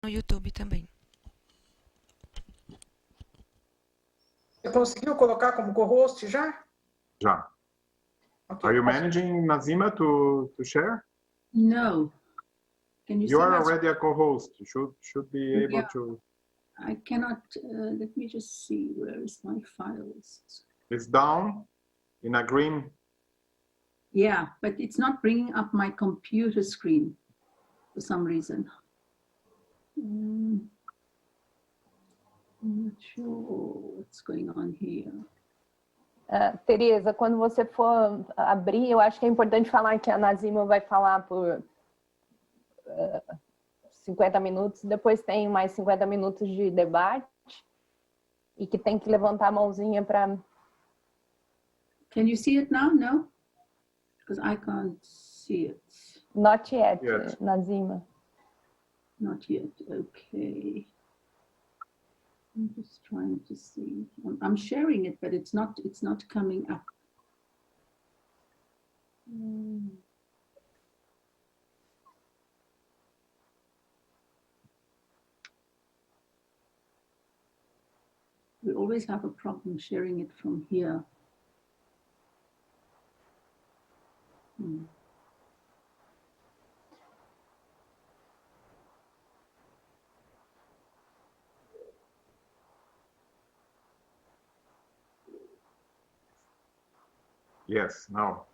no YouTube também. Você conseguiu colocar como co-host já? Já. Okay. Are you managing, Nazima, to share? No. Can you You see are my already a co-host. You should be able Yeah. to. I cannot, let me just see, where is my files? It's down in a green. Yeah, but it's not bringing up my computer screen for some reason. I'm not sure what's going on here. Tereza, quando você for abrir, eu acho que é importante falar que a Nazima vai falar por 50 minutos, depois tem mais 50 minutos de debate e que tem que levantar a mãozinha para... Can you see it now? No? Because I can't see it. Not yet, Yes. Nazima. Not yet, okay. I'm just trying to see. I'm sharing it, but it's not coming up. We always have a problem sharing it from here. Yes, now.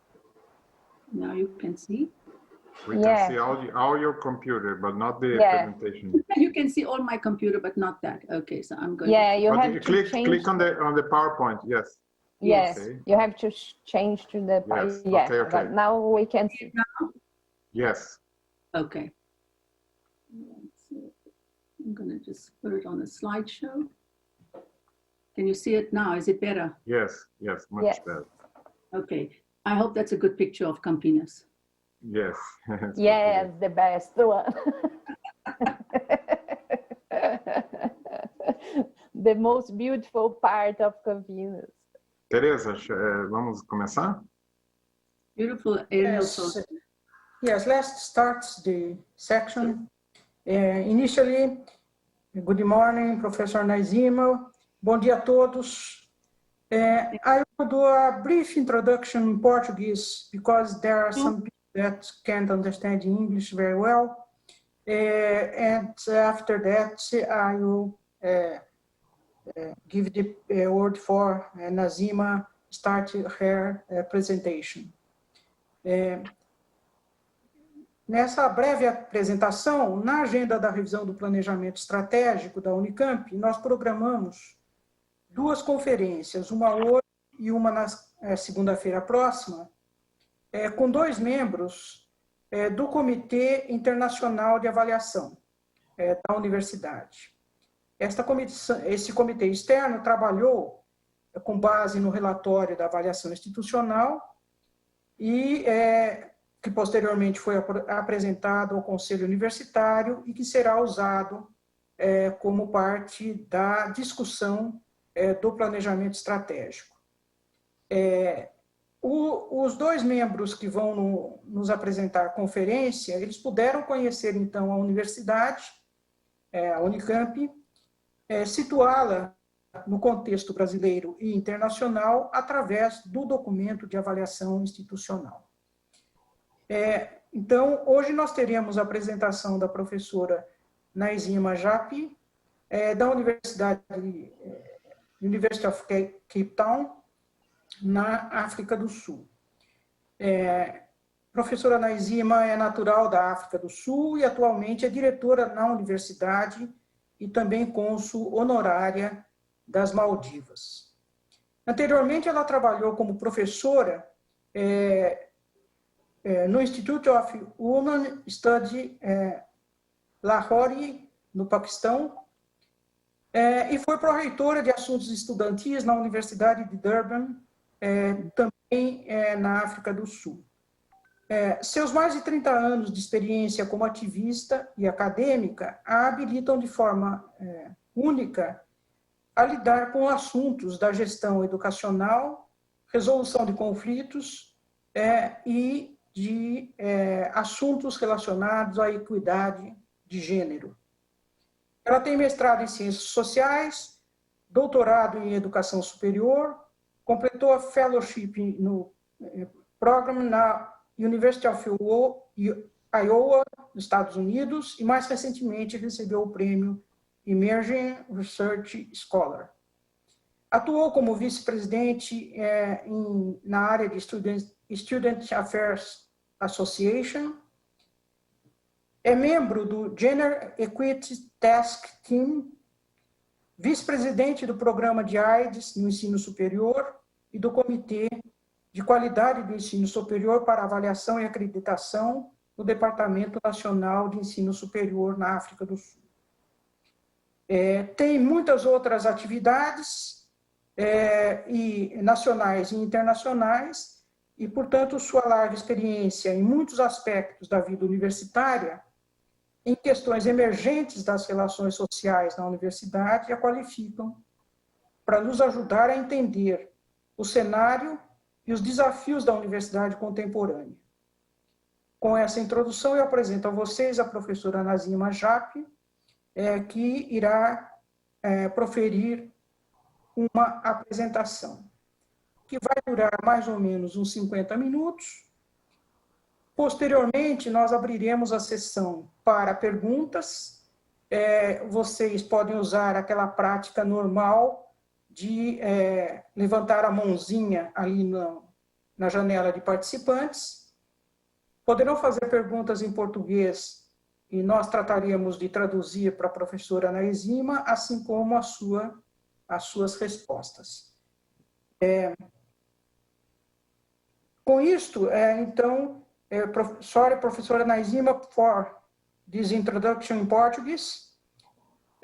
Now you can see. We can see all your computer, but not the presentation. You can see all my computer, but not that. Okay, so I'm going. Yeah, you But have to click on the PowerPoint. Yes. Yes, Okay. you have to change to the... Yes. Yes, Okay. but now we can see. Yes. Okay. I'm going to just put it on a slideshow. Can you see it now? Is it better? Yes. Much better. Okay. I hope that's a good picture of Campinas. Yes. Yes, the best one. The most beautiful part of Campinas. Tereza, vamos começar? Beautiful aerial Yes. Yes, let's start the section. Initially, good morning, Professor Nazima. Bom dia a todos. I will do a brief introduction in Portuguese because there are some people that can't understand English very well. And after that, I will give the word for Nazima start her presentation. Nessa breve apresentação, na agenda da revisão do planejamento estratégico da Unicamp, nós programamos duas conferências, uma hoje e uma na segunda-feira próxima, com dois membros do Comitê Internacional de Avaliação da Universidade. Esse comitê externo trabalhou com base no relatório da avaliação institucional e que posteriormente foi apresentado ao Conselho Universitário e que será usado como parte da discussão do planejamento estratégico. Os dois membros que vão nos apresentar a conferência, eles puderam conhecer, então, a universidade, a Unicamp, situá-la no contexto brasileiro e internacional através do documento de avaliação institucional. Então, hoje nós teremos a apresentação da professora Nazima Japi, da University of Cape Town, na África do Sul. Professora Nazima é natural da África do Sul e atualmente é diretora na universidade e também cônsul honorária das Maldivas. Anteriormente, ela trabalhou como professora no Institute of Women Study Lahore, no Paquistão, e foi pró-reitora de assuntos estudantis na Universidade de Durban, também na África do Sul. Seus mais de 30 anos de experiência como ativista e acadêmica a habilitam de forma única a lidar com assuntos da gestão educacional, resolução de conflitos e de assuntos relacionados à equidade de gênero. Ela tem mestrado em Ciências Sociais, doutorado em Educação Superior, completou a fellowship no programa na University of Iowa, nos Estados Unidos, e mais recentemente recebeu o prêmio Emerging Research Scholar. Atuou como vice-presidente na área de Student Affairs Association, é membro do Gender Equity Task Team, vice-presidente do programa de AIDS no ensino superior e do Comitê de Qualidade do Ensino Superior para Avaliação e Acreditação no Departamento Nacional de Ensino Superior na África do Sul. Tem muitas outras atividades nacionais e internacionais e, portanto, sua larga experiência em muitos aspectos da vida universitária, em questões emergentes das relações sociais na universidade, a qualificam para nos ajudar a entender o cenário e os desafios da universidade contemporânea. Com essa introdução, eu apresento a vocês a professora Nazima Jape, que irá proferir uma apresentação, que vai durar mais ou menos uns 50 minutos. Posteriormente, nós abriremos a sessão para perguntas. Vocês podem usar aquela prática normal de levantar a mãozinha ali na janela de participantes. Poderão fazer perguntas em português e nós trataremos de traduzir para a professora Nazima, assim como as suas respostas. Com isto, então, sorry, Professora Nazima, for this introduction in Portuguese.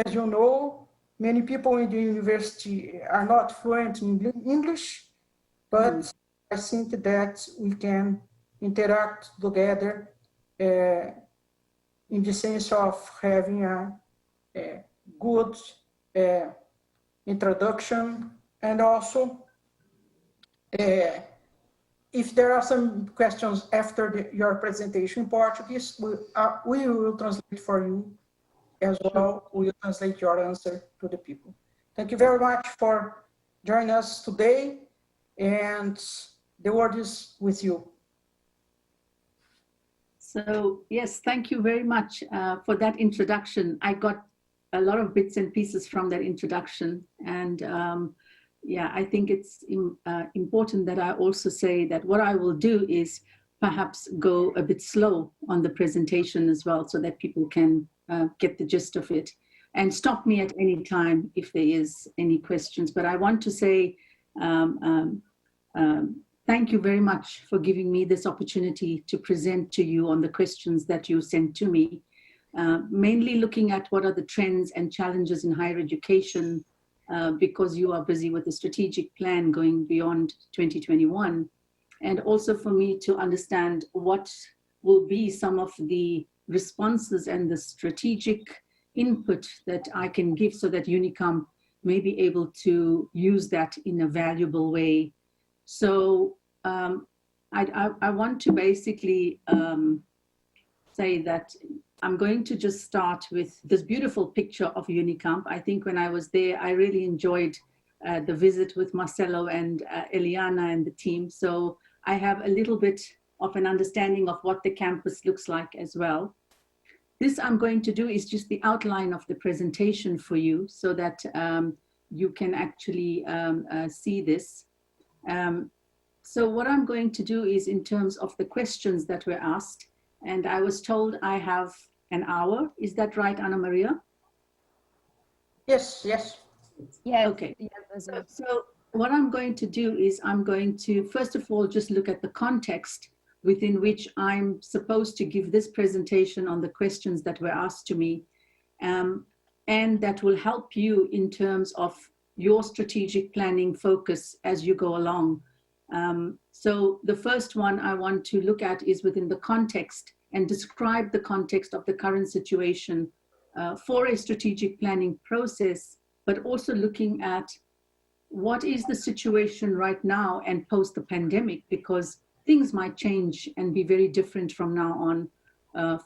As you know, many people in the university are not fluent in English, but I think that we can interact together in the sense of having a good introduction, and also if there are some questions after your presentation in Portuguese, we will translate for you as well. We will translate your answer to the people. Thank you very much for joining us today, and the word is with you. So, yes, thank you very much for that introduction. I got a lot of bits and pieces from that introduction, and yeah, I think it's important that I also say that what I will do is perhaps go a bit slow on the presentation as well, so that people can get the gist of it, and stop me at any time if there is any questions. But I want to say thank you very much for giving me this opportunity to present to you on the questions that you sent to me, mainly looking at what are the trends and challenges in higher education, because you are busy with the strategic plan going beyond 2021, and also for me to understand what will be some of the responses and the strategic input that I can give so that Unicamp may be able to use that in a valuable way. So I want to basically say that I'm going to just start with this beautiful picture of Unicamp. I think when I was there, I really enjoyed the visit with Marcelo and Eliana and the team. So I have a little bit of an understanding of what the campus looks like as well. This I'm going to do is just the outline of the presentation for you so that you can actually see this. So what I'm going to do is in terms of the questions that were asked, and I was told I have an hour. Is that right, Ana Maria? Yes, yes. Yes. Okay. Yes, so what I'm going to do is I'm going to, first of all, just look at the context within which I'm supposed to give this presentation on the questions that were asked to me. And that will help you in terms of your strategic planning focus as you go along. So the first one I want to look at is within the context and describe the context of the current situation for a strategic planning process, but also looking at what is the situation right now and post the pandemic, because things might change and be very different from now on.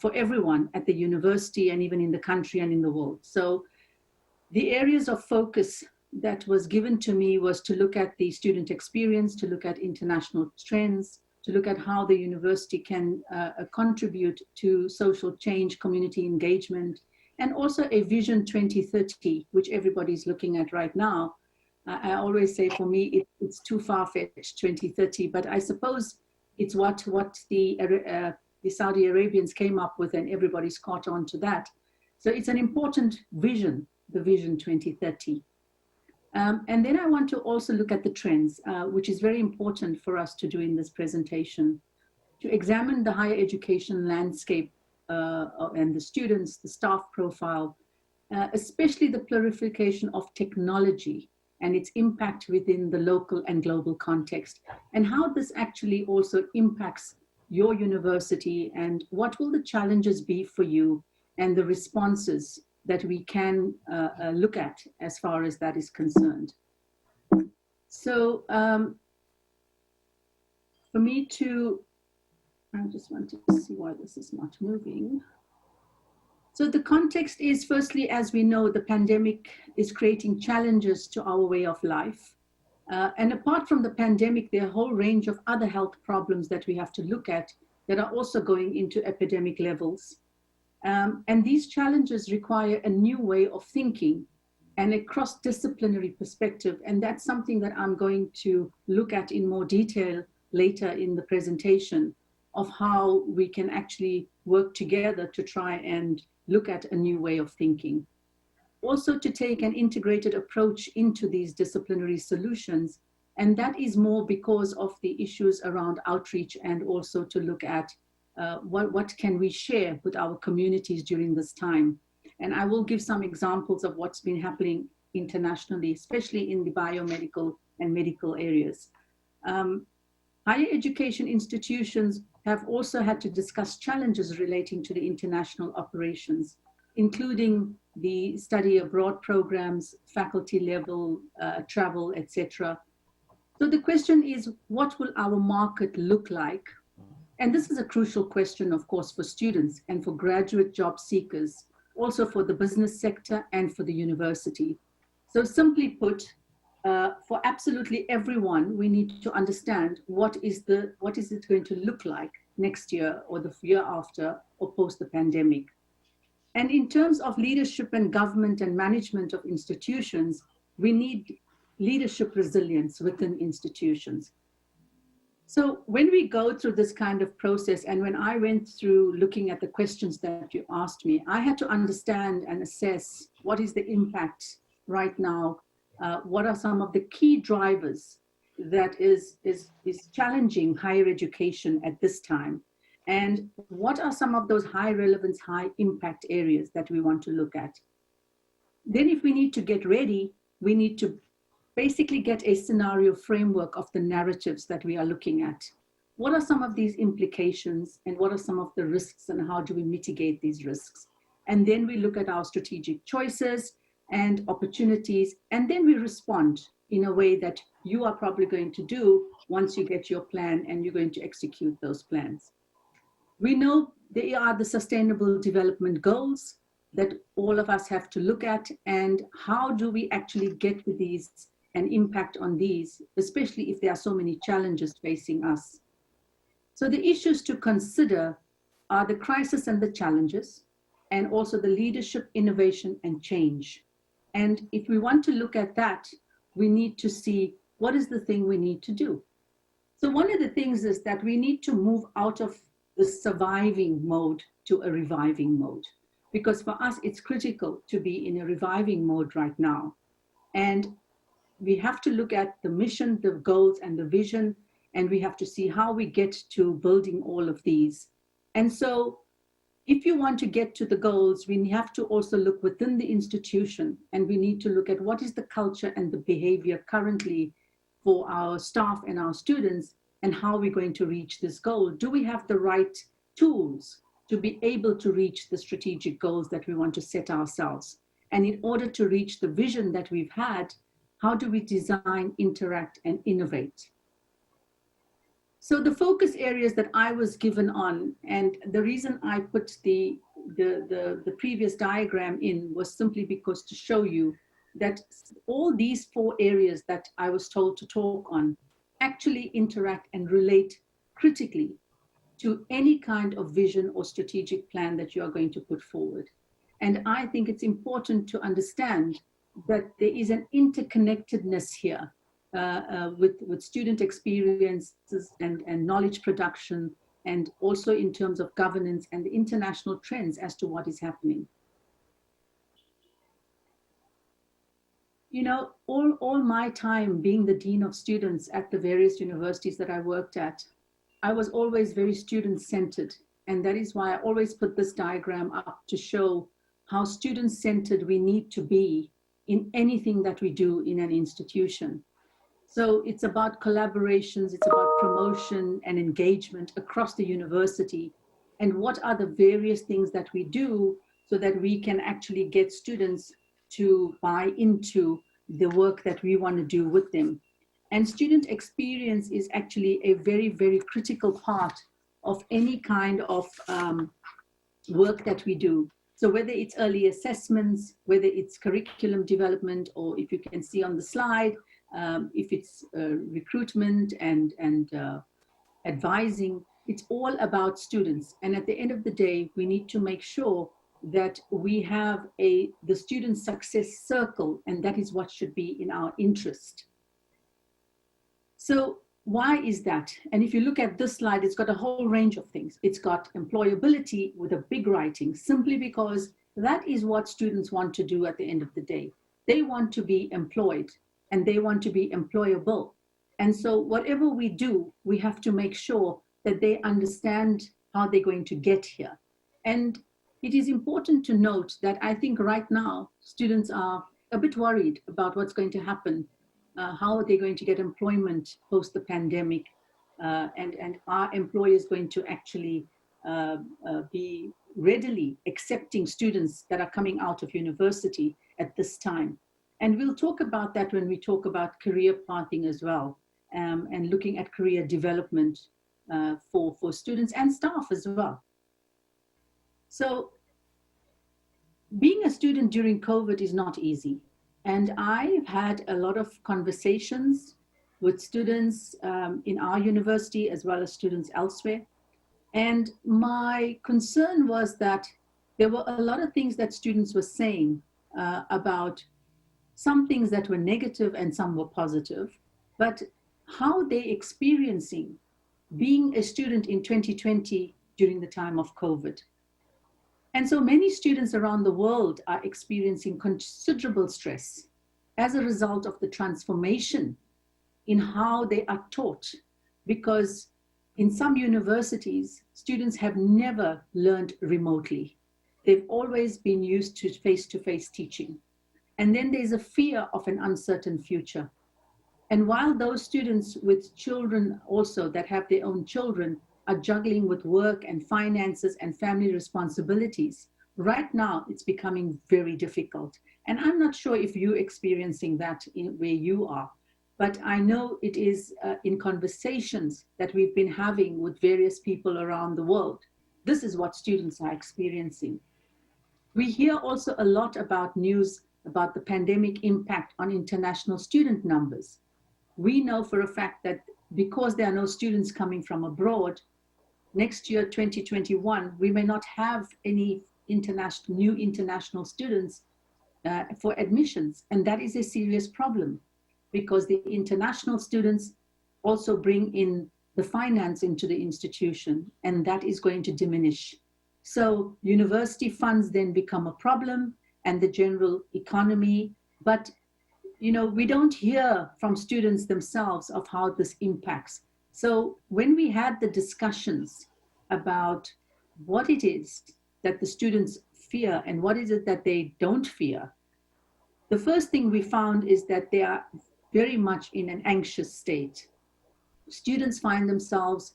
for everyone at the university and even in the country and in the world. So the areas of focus that was given to me was to look at the student experience, to look at international trends, to look at how the university can contribute to social change, community engagement, and also a Vision 2030, which everybody's looking at right now. I always say for me, it's too far-fetched, 2030, but I suppose it's what the Saudi Arabians came up with, and everybody's caught on to that. So it's an important vision, the Vision 2030. And then I want to also look at the trends, which is very important for us to do in this presentation, to examine the higher education landscape and the students, the staff profile, especially the proliferation of technology and its impact within the local and global context, and how this actually also impacts your university, and what will the challenges be for you, and the responses that we can look at as far as that is concerned. So for me to, I just want to see why this is not moving. So the context is, firstly, as we know, the pandemic is creating challenges to our way of life. And apart from the pandemic, there are a whole range of other health problems that we have to look at that are also going into epidemic levels. And these challenges require a new way of thinking and a cross-disciplinary perspective. And that's something that I'm going to look at in more detail later in the presentation, of how we can actually work together to try and look at a new way of thinking. Also to take an integrated approach into these disciplinary solutions. And that is more because of the issues around outreach, and also to look at what can we share with our communities during this time. And I will give some examples of what's been happening internationally, especially in the biomedical and medical areas. Higher education institutions have also had to discuss challenges relating to the international operations, including the study abroad programs, faculty level travel, etc. So the question is, what will our market look like? And this is a crucial question, of course, for students and for graduate job seekers, also for the business sector and for the university. So simply put, for absolutely everyone, we need to understand what is it going to look like next year, or the year after, or post the pandemic. And in terms of leadership and government and management of institutions, we need leadership resilience within institutions. So when we go through this kind of process, and when I went through looking at the questions that you asked me, I had to understand and assess what is the impact right now, what are some of the key drivers that is challenging higher education at this time, and what are some of those high relevance, high impact areas that we want to look at. Then if we need to get ready, we need to basically get a scenario framework of the narratives that we are looking at. What are some of these implications, and what are some of the risks, and how do we mitigate these risks? And then we look at our strategic choices and opportunities, and then we respond in a way that you are probably going to do once you get your plan and you're going to execute those plans. We know there are the Sustainable Development Goals that all of us have to look at, and how do we actually get to these and impact on these, especially if there are so many challenges facing us. So the issues to consider are the crisis and the challenges, and also the leadership, innovation, and change. And if we want to look at that, we need to see what is the thing we need to do. So one of the things is that we need to move out of the surviving mode to a reviving mode. Because for us, it's critical to be in a reviving mode right now. And we have to look at the mission, the goals, and the vision, and we have to see how we get to building all of these. And so if you want to get to the goals, we have to also look within the institution, and we need to look at what is the culture and the behavior currently for our staff and our students, and how we're going to reach this goal. Do we have the right tools to be able to reach the strategic goals that we want to set ourselves? And in order to reach the vision that we've had, how do we design, interact, and innovate? So the focus areas that I was given on, and the reason I put the previous diagram in was simply because to show you that all these 4 areas that I was told to talk on actually interact and relate critically to any kind of vision or strategic plan that you are going to put forward. And I think it's important to understand that there is an interconnectedness here with student experiences and knowledge production, and also in terms of governance and the international trends as to what is happening. You know, all my time being the dean of students at the various universities that I worked at, I was always very student-centered. And that is why I always put this diagram up to show how student-centered we need to be in anything that we do in an institution. So it's about collaborations, it's about promotion and engagement across the university, and what are the various things that we do so that we can actually get students to buy into the work that we want to do with them. And student experience is actually a very, very critical part of any kind of work that we do. So whether it's early assessments, whether it's curriculum development, or if you can see on the slide, if it's recruitment and advising, it's all about students. And at the end of the day, we need to make sure that we have the student success circle, and that is what should be in our interest. So why is that? And if you look at this slide, it's got a whole range of things. It's got employability with a big writing, simply because that is what students want to do at the end of the day. They want to be employed and they want to be employable. And so whatever we do, we have to make sure that they understand how they're going to get here. And it is important to note that I think right now, students are a bit worried about what's going to happen. How are they going to get employment post the pandemic? And are employers going to actually be readily accepting students that are coming out of university at this time? And we'll talk about that when we talk about career pathing as well, and looking at career development for students and staff as well. So being a student during COVID is not easy. And I've had a lot of conversations with students in our university as well as students elsewhere. And my concern was that there were a lot of things that students were saying about some things that were negative and some were positive, but how they're experiencing being a student in 2020 during the time of COVID. And so many students around the world are experiencing considerable stress as a result of the transformation in how they are taught, because in some universities, students have never learned remotely. They've always been used to face-to-face teaching. And then there's a fear of an uncertain future. And while those students with children also that have their own children are juggling with work and finances and family responsibilities, right now it's becoming very difficult. And I'm not sure if you're experiencing that where you are, but I know it is in conversations that we've been having with various people around the world. This is what students are experiencing. We hear also a lot about news about the pandemic impact on international student numbers. We know for a fact that because there are no students coming from abroad, next year, 2021, we may not have any new international students for admissions. And that is a serious problem, because the international students also bring in the finance into the institution, and that is going to diminish. So university funds then become a problem, and the general economy. But you know, we don't hear from students themselves of how this impacts. So when we had the discussions about what it is that the students fear and what is it that they don't fear, the first thing we found is that they are very much in an anxious state. Students find themselves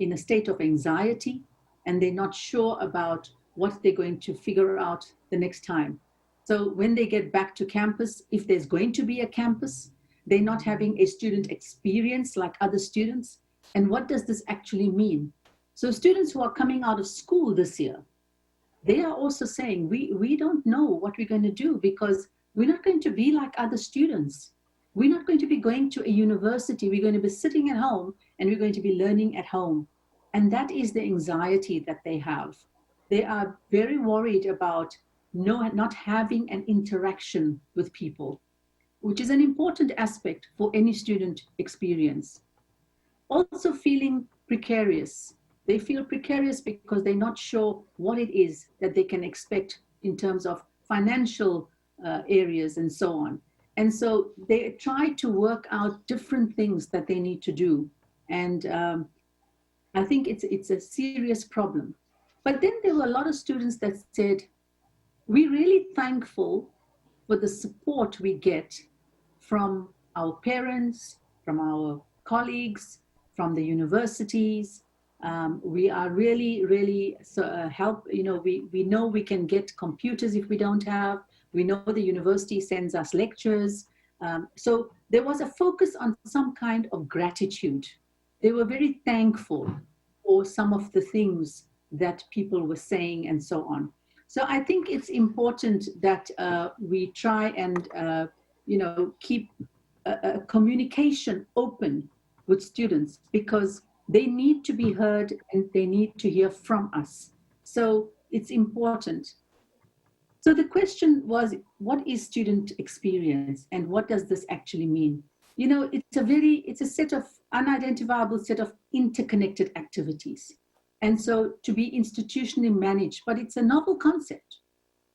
in a state of anxiety, and they're not sure about what they're going to figure out the next time. So when they get back to campus, if there's going to be a campus, they're not having a student experience like other students. And what does this actually mean? So students who are coming out of school this year, they are also saying, we don't know what we're going to do because we're not going to be like other students. We're not going to be going to a university. We're going to be sitting at home and we're going to be learning at home. And that is the anxiety that they have. They are very worried about not having an interaction with people, which is an important aspect for any student experience. Also feeling precarious. They feel precarious because they're not sure what it is that they can expect in terms of financial areas and so on. And so they try to work out different things that they need to do. And I think it's a serious problem. But then there were a lot of students that said, we're really thankful for the support we get from our parents, from our colleagues, from the universities. We are really, really we know we can get computers if we don't have. We know the university sends us lectures. So there was a focus on some kind of gratitude. They were very thankful for some of the things that people were saying and so on. So I think it's important that we try and keep a communication open with students because they need to be heard and they need to hear from us. So it's important. So the question was, what is student experience and what does this actually mean? You know, it's a set of unidentifiable set of interconnected activities. And so to be institutionally managed, but it's a novel concept.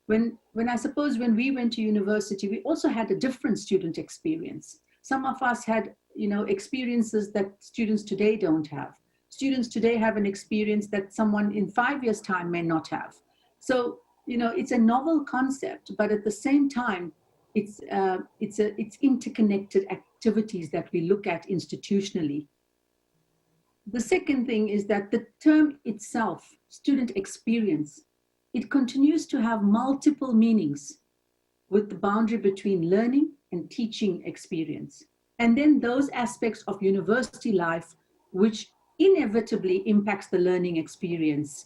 When I suppose when we went to university, we also had a different student experience. Some of us had, experiences that students today don't have. Students today have an experience that someone in 5 years' time may not have. So, it's a novel concept, but at the same time, it's interconnected activities that we look at institutionally. The second thing is that the term itself, student experience, it continues to have multiple meanings with the boundary between learning and teaching experience. And then those aspects of university life, which inevitably impacts the learning experience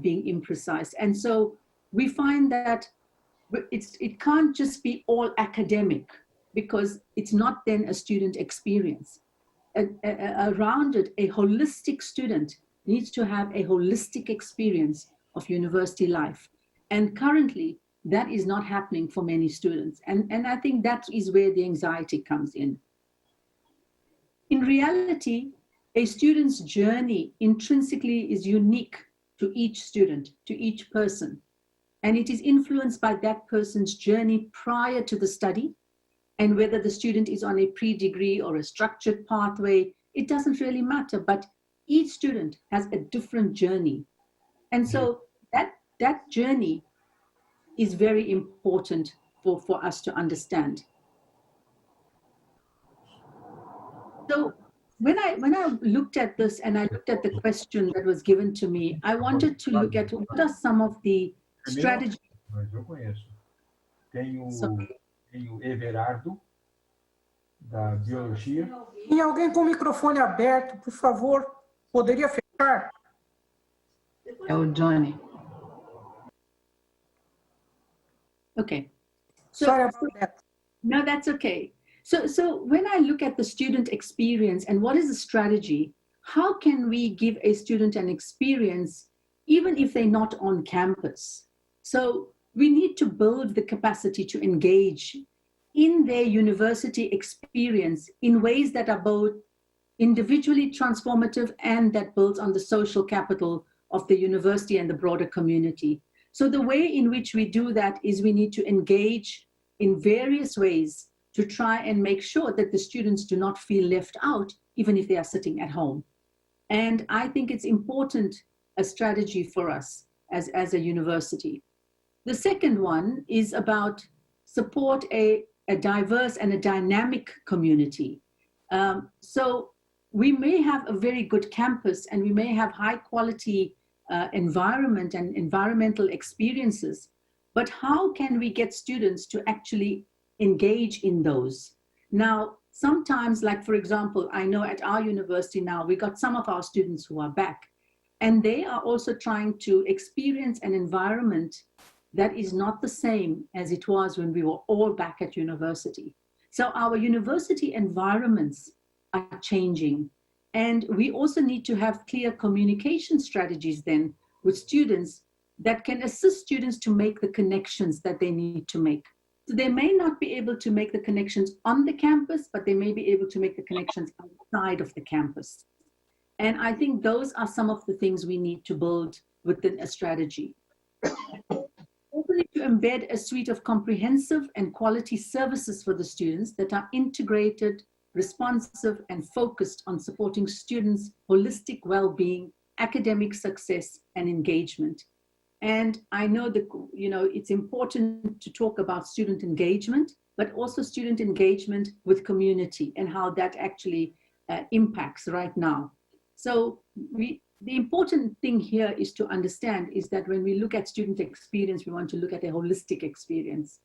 being imprecise. And so we find that it can't just be all academic because it's not then a student experience. A rounded, a holistic student needs to have a holistic experience of university life. And currently, that is not happening for many students. And I think that is where the anxiety comes in. In reality, a student's journey intrinsically is unique to each student, to each person. And it is influenced by that person's journey prior to the study. And whether the student is on a pre-degree or a structured pathway, it doesn't really matter. But each student has a different journey. And so that journey is very important for us to understand. So when I looked at this and I looked at the question that was given to me, I wanted to look at what are some of the strategies. Tem o Everardo, da Biologia. Tem alguém com o microfone aberto, por favor? Poderia fechar? É o Johnny. Okay. Sorry about that. No, that's okay. So when I look at the student experience and what is the strategy, how can we give a student an experience even if they're not on campus? So we need to build the capacity to engage in their university experience in ways that are both individually transformative and that builds on the social capital of the university and the broader community. So the way in which we do that is we need to engage in various ways to try and make sure that the students do not feel left out, even if they are sitting at home. And I think it's important, a strategy for us as a university. The second one is about support a diverse and a dynamic community. So we may have a very good campus and we may have high quality environment and environmental experiences, but how can we get students to actually engage in those? Now, sometimes, like for example, I know at our university now, we got some of our students who are back, and they are also trying to experience an environment that is not the same as it was when we were all back at university. So our university environments are changing. And we also need to have clear communication strategies then with students that can assist students to make the connections that they need to make. So they may not be able to make the connections on the campus, but they may be able to make the connections outside of the campus. And I think those are some of the things we need to build within a strategy. Also need to embed a suite of comprehensive and quality services for the students that are integrated, responsive, and focused on supporting students' holistic well-being, academic success, and engagement. And I know that, you know, it's important to talk about student engagement, but also student engagement with community and how that actually impacts right now. So the important thing here is to understand is that when we look at student experience, we want to look at a holistic experience.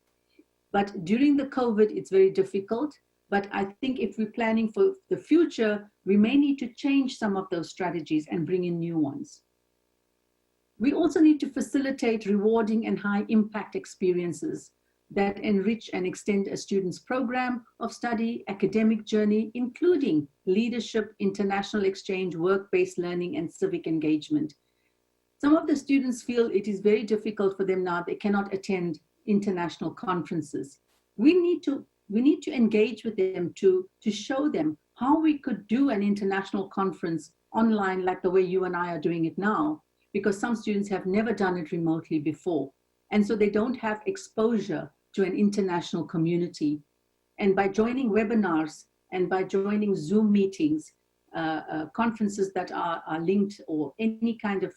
But during the COVID, it's very difficult. But I think if we're planning for the future, we may need to change some of those strategies and bring in new ones. We also need to facilitate rewarding and high impact experiences that enrich and extend a student's program of study, academic journey, including leadership, international exchange, work-based learning, and civic engagement. Some of the students feel it is very difficult for them now. They cannot attend international conferences. We need to engage with them to show them how we could do an international conference online like the way you and I are doing it now, because some students have never done it remotely before. And so they don't have exposure to an international community. And by joining webinars and by joining Zoom meetings, conferences that are linked, or any kind of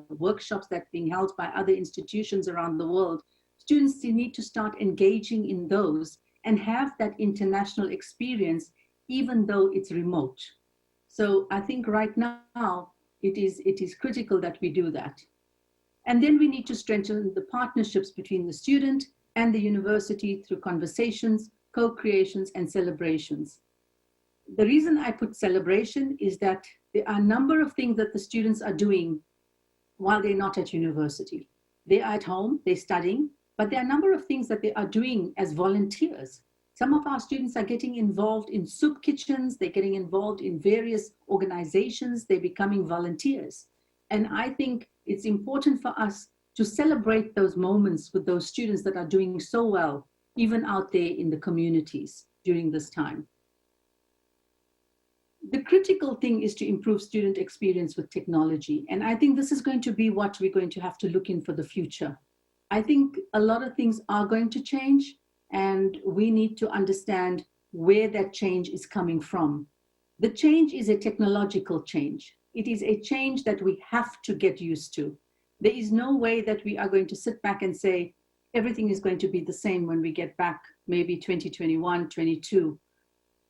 workshops that are being held by other institutions around the world, students need to start engaging in those and have that international experience, even though it's remote. So I think right now, it is critical that we do that. And then we need to strengthen the partnerships between the student and the university through conversations, co-creations, and celebrations. The reason I put celebration is that there are a number of things that the students are doing while they're not at university. They're at home, they're studying, but there are a number of things that they are doing as volunteers. Some of our students are getting involved in soup kitchens, they're getting involved in various organizations, they're becoming volunteers. And I think it's important for us to celebrate those moments with those students that are doing so well, even out there in the communities during this time. The critical thing is to improve student experience with technology. And I think this is going to be what we're going to have to look in for the future. I think a lot of things are going to change, and we need to understand where that change is coming from. The change is a technological change. It is a change that we have to get used to. There is no way that we are going to sit back and say, everything is going to be the same when we get back, maybe 2021, 22.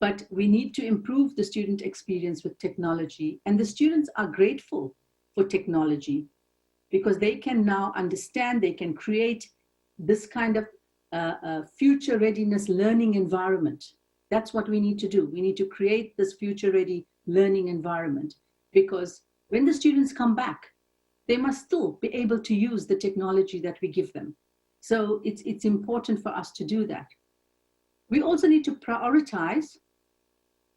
But we need to improve the student experience with technology. And the students are grateful for technology because they can now understand, they can create this kind of future readiness learning environment. That's what we need to do. We need to create this future ready learning environment, because when the students come back, they must still be able to use the technology that we give them. So it's important for us to do that. We also need to prioritize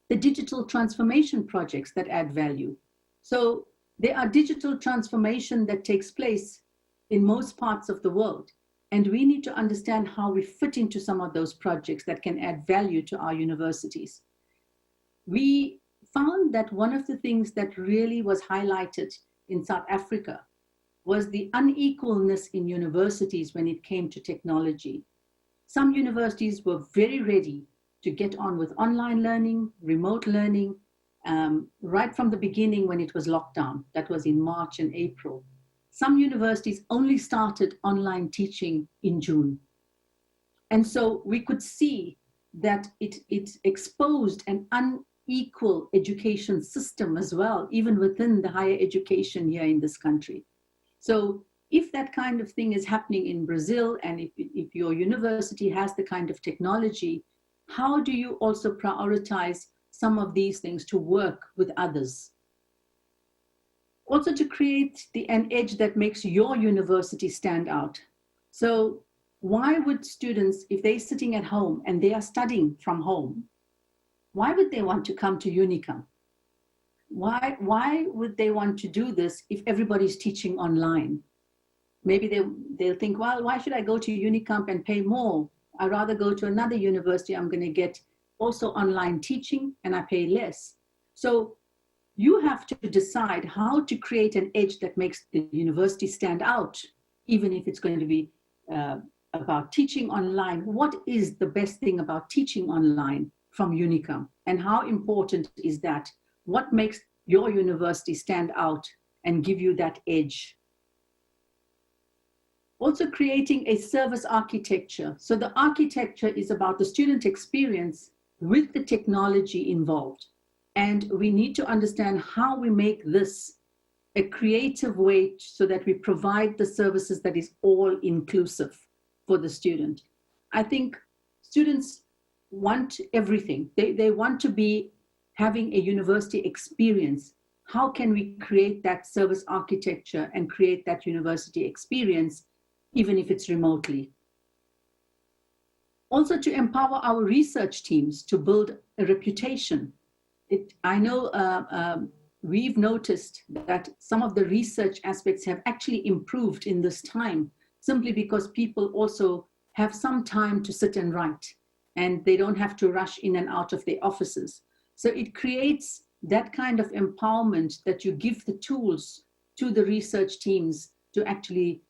the digital transformation projects that add value. So there are digital transformation that takes place in most parts of the world. And we need to understand how we fit into some of those projects that can add value to our universities. We found that one of the things that really was highlighted in South Africa was the unequalness in universities when it came to technology. Some universities were very ready to get on with online learning, remote learning, right from the beginning when it was locked down. That was in March and April. Some universities only started online teaching in June. And so we could see that it exposed an unequal education system as well, even within the higher education here in this country. So if that kind of thing is happening in Brazil, and if your university has the kind of technology, how do you also prioritize some of these things to work with others? Also to create an edge that makes your university stand out. So why would students, if they're sitting at home and they are studying from home, why would they want to come to Unicamp? Why would they want to do this if everybody's teaching online? Maybe they'll think, well, why should I go to Unicamp and pay more? I'd rather go to another university. I'm going to get also online teaching and I pay less. So you have to decide how to create an edge that makes the university stand out, even if it's going to be about teaching online. What is the best thing about teaching online from Unicamp? And how important is that? What makes your university stand out and give you that edge? Also creating a service architecture. So the architecture is about the student experience with the technology involved. And we need to understand how we make this a creative way so that we provide the services that is all inclusive for the student. I think students want everything. They want to be having a university experience. How can we create that service architecture and create that university experience, even if it's remotely? Also to empower our research teams to build a reputation. I know we've noticed that some of the research aspects have actually improved in this time, simply because people also have some time to sit and write, and they don't have to rush in and out of their offices. So it creates that kind of empowerment that you give the tools to the research teams to actually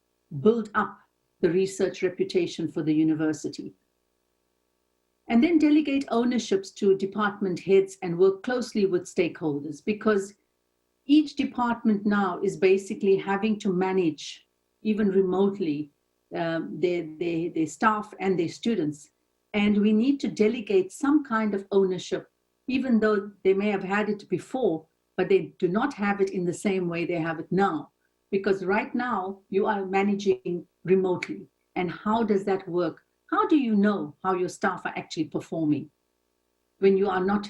build up the research reputation for the university. And then delegate ownerships to department heads and work closely with stakeholders, because each department now is basically having to manage, even remotely, their staff and their students. And we need to delegate some kind of ownership, even though they may have had it before, but they do not have it in the same way they have it now. Because right now you are managing remotely. And how does that work? How do you know how your staff are actually performing when you are not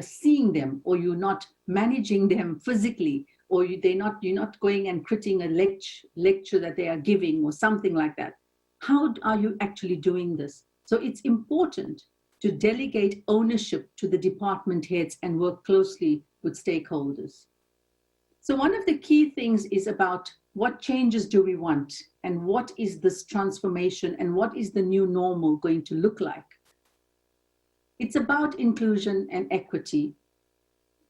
seeing them, or you're not managing them physically, or you're not going and critiquing a lecture that they are giving or something like that? How are you actually doing this? So it's important to delegate ownership to the department heads and work closely with stakeholders. So one of the key things is about what changes do we want, and what is this transformation, and what is the new normal going to look like? It's about inclusion and equity.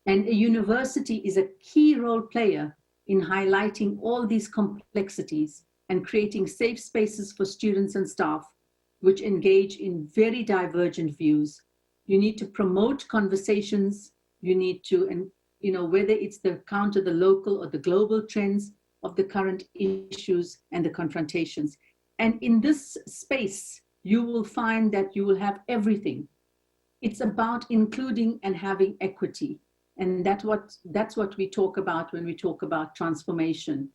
And a university is a key role player in highlighting all these complexities and creating safe spaces for students and staff which engage in very divergent views. You need to promote conversations. You need to, and whether it's the counter the local or the global trends of the current issues and the confrontations. And in this space, you will find that you will have everything. It's about including and having equity. And that's what we talk about when we talk about transformation.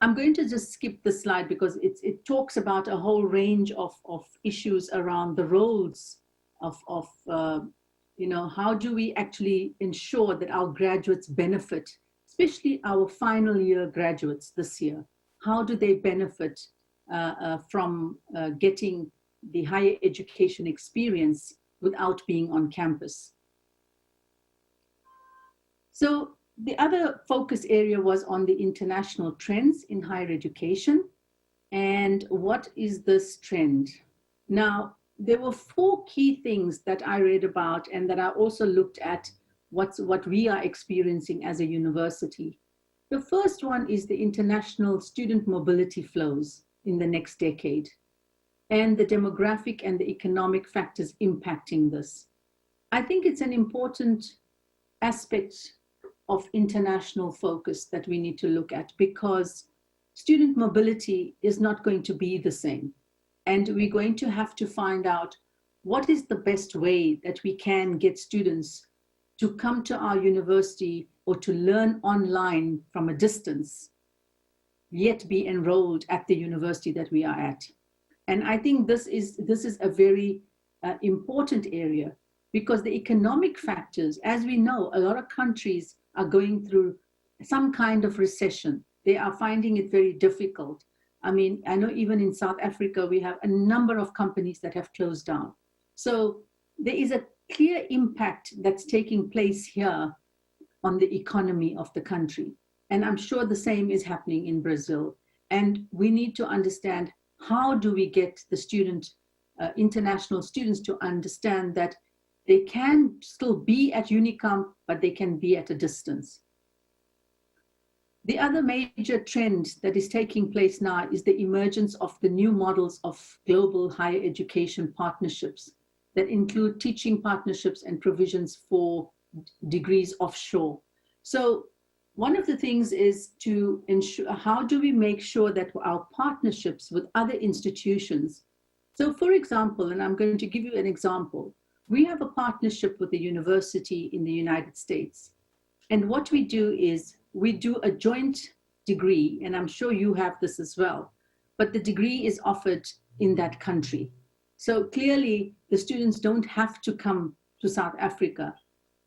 I'm going to just skip the slide because it talks about a whole range of issues around the roles of how do we actually ensure that our graduates benefit, especially our final year graduates this year. How do they benefit from getting the higher education experience without being on campus? So the other focus area was on the international trends in higher education. And what is this trend? Now, there were 4 key things that I read about and that I also looked at what we are experiencing as a university. The first one is the international student mobility flows in the next decade and the demographic and the economic factors impacting this. I think it's an important aspect of international focus that we need to look at, because student mobility is not going to be the same. And we're going to have to find out what is the best way that we can get students to come to our university or to learn online from a distance, yet be enrolled at the university that we are at. And I think this is a very important area, because the economic factors, as we know, a lot of countries are going through some kind of recession. They are finding it very difficult. I mean, I know even in South Africa, we have a number of companies that have closed down. So there is a clear impact that's taking place here on the economy of the country. And I'm sure the same is happening in Brazil. And we need to understand, how do we get the international students to understand that they can still be at Unicamp, but they can be at a distance. The other major trend that is taking place now is the emergence of the new models of global higher education partnerships that include teaching partnerships and provisions for degrees offshore. So one of the things is to ensure, how do we make sure that our partnerships with other institutions, so for example, and I'm going to give you an example, we have a partnership with a university in the United States. And what we do is we do a joint degree, and I'm sure you have this as well, but the degree is offered in that country. So clearly the students don't have to come to South Africa.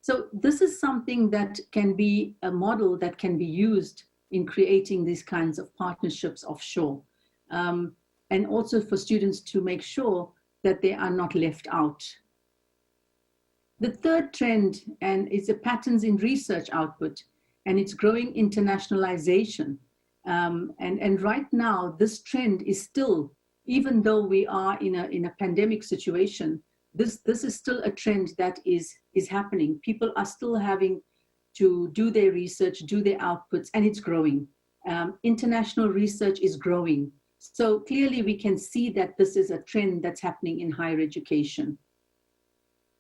So this is something that can be a model that can be used in creating these kinds of partnerships offshore. And also for students to make sure that they are not left out. The third trend is the patterns in research output, and it's growing internationalization. And right now, this trend is still, even though we are in a pandemic situation, this is still a trend that is happening. People are still having to do their research, do their outputs, and it's growing. International research is growing. So clearly we can see that this is a trend that's happening in higher education.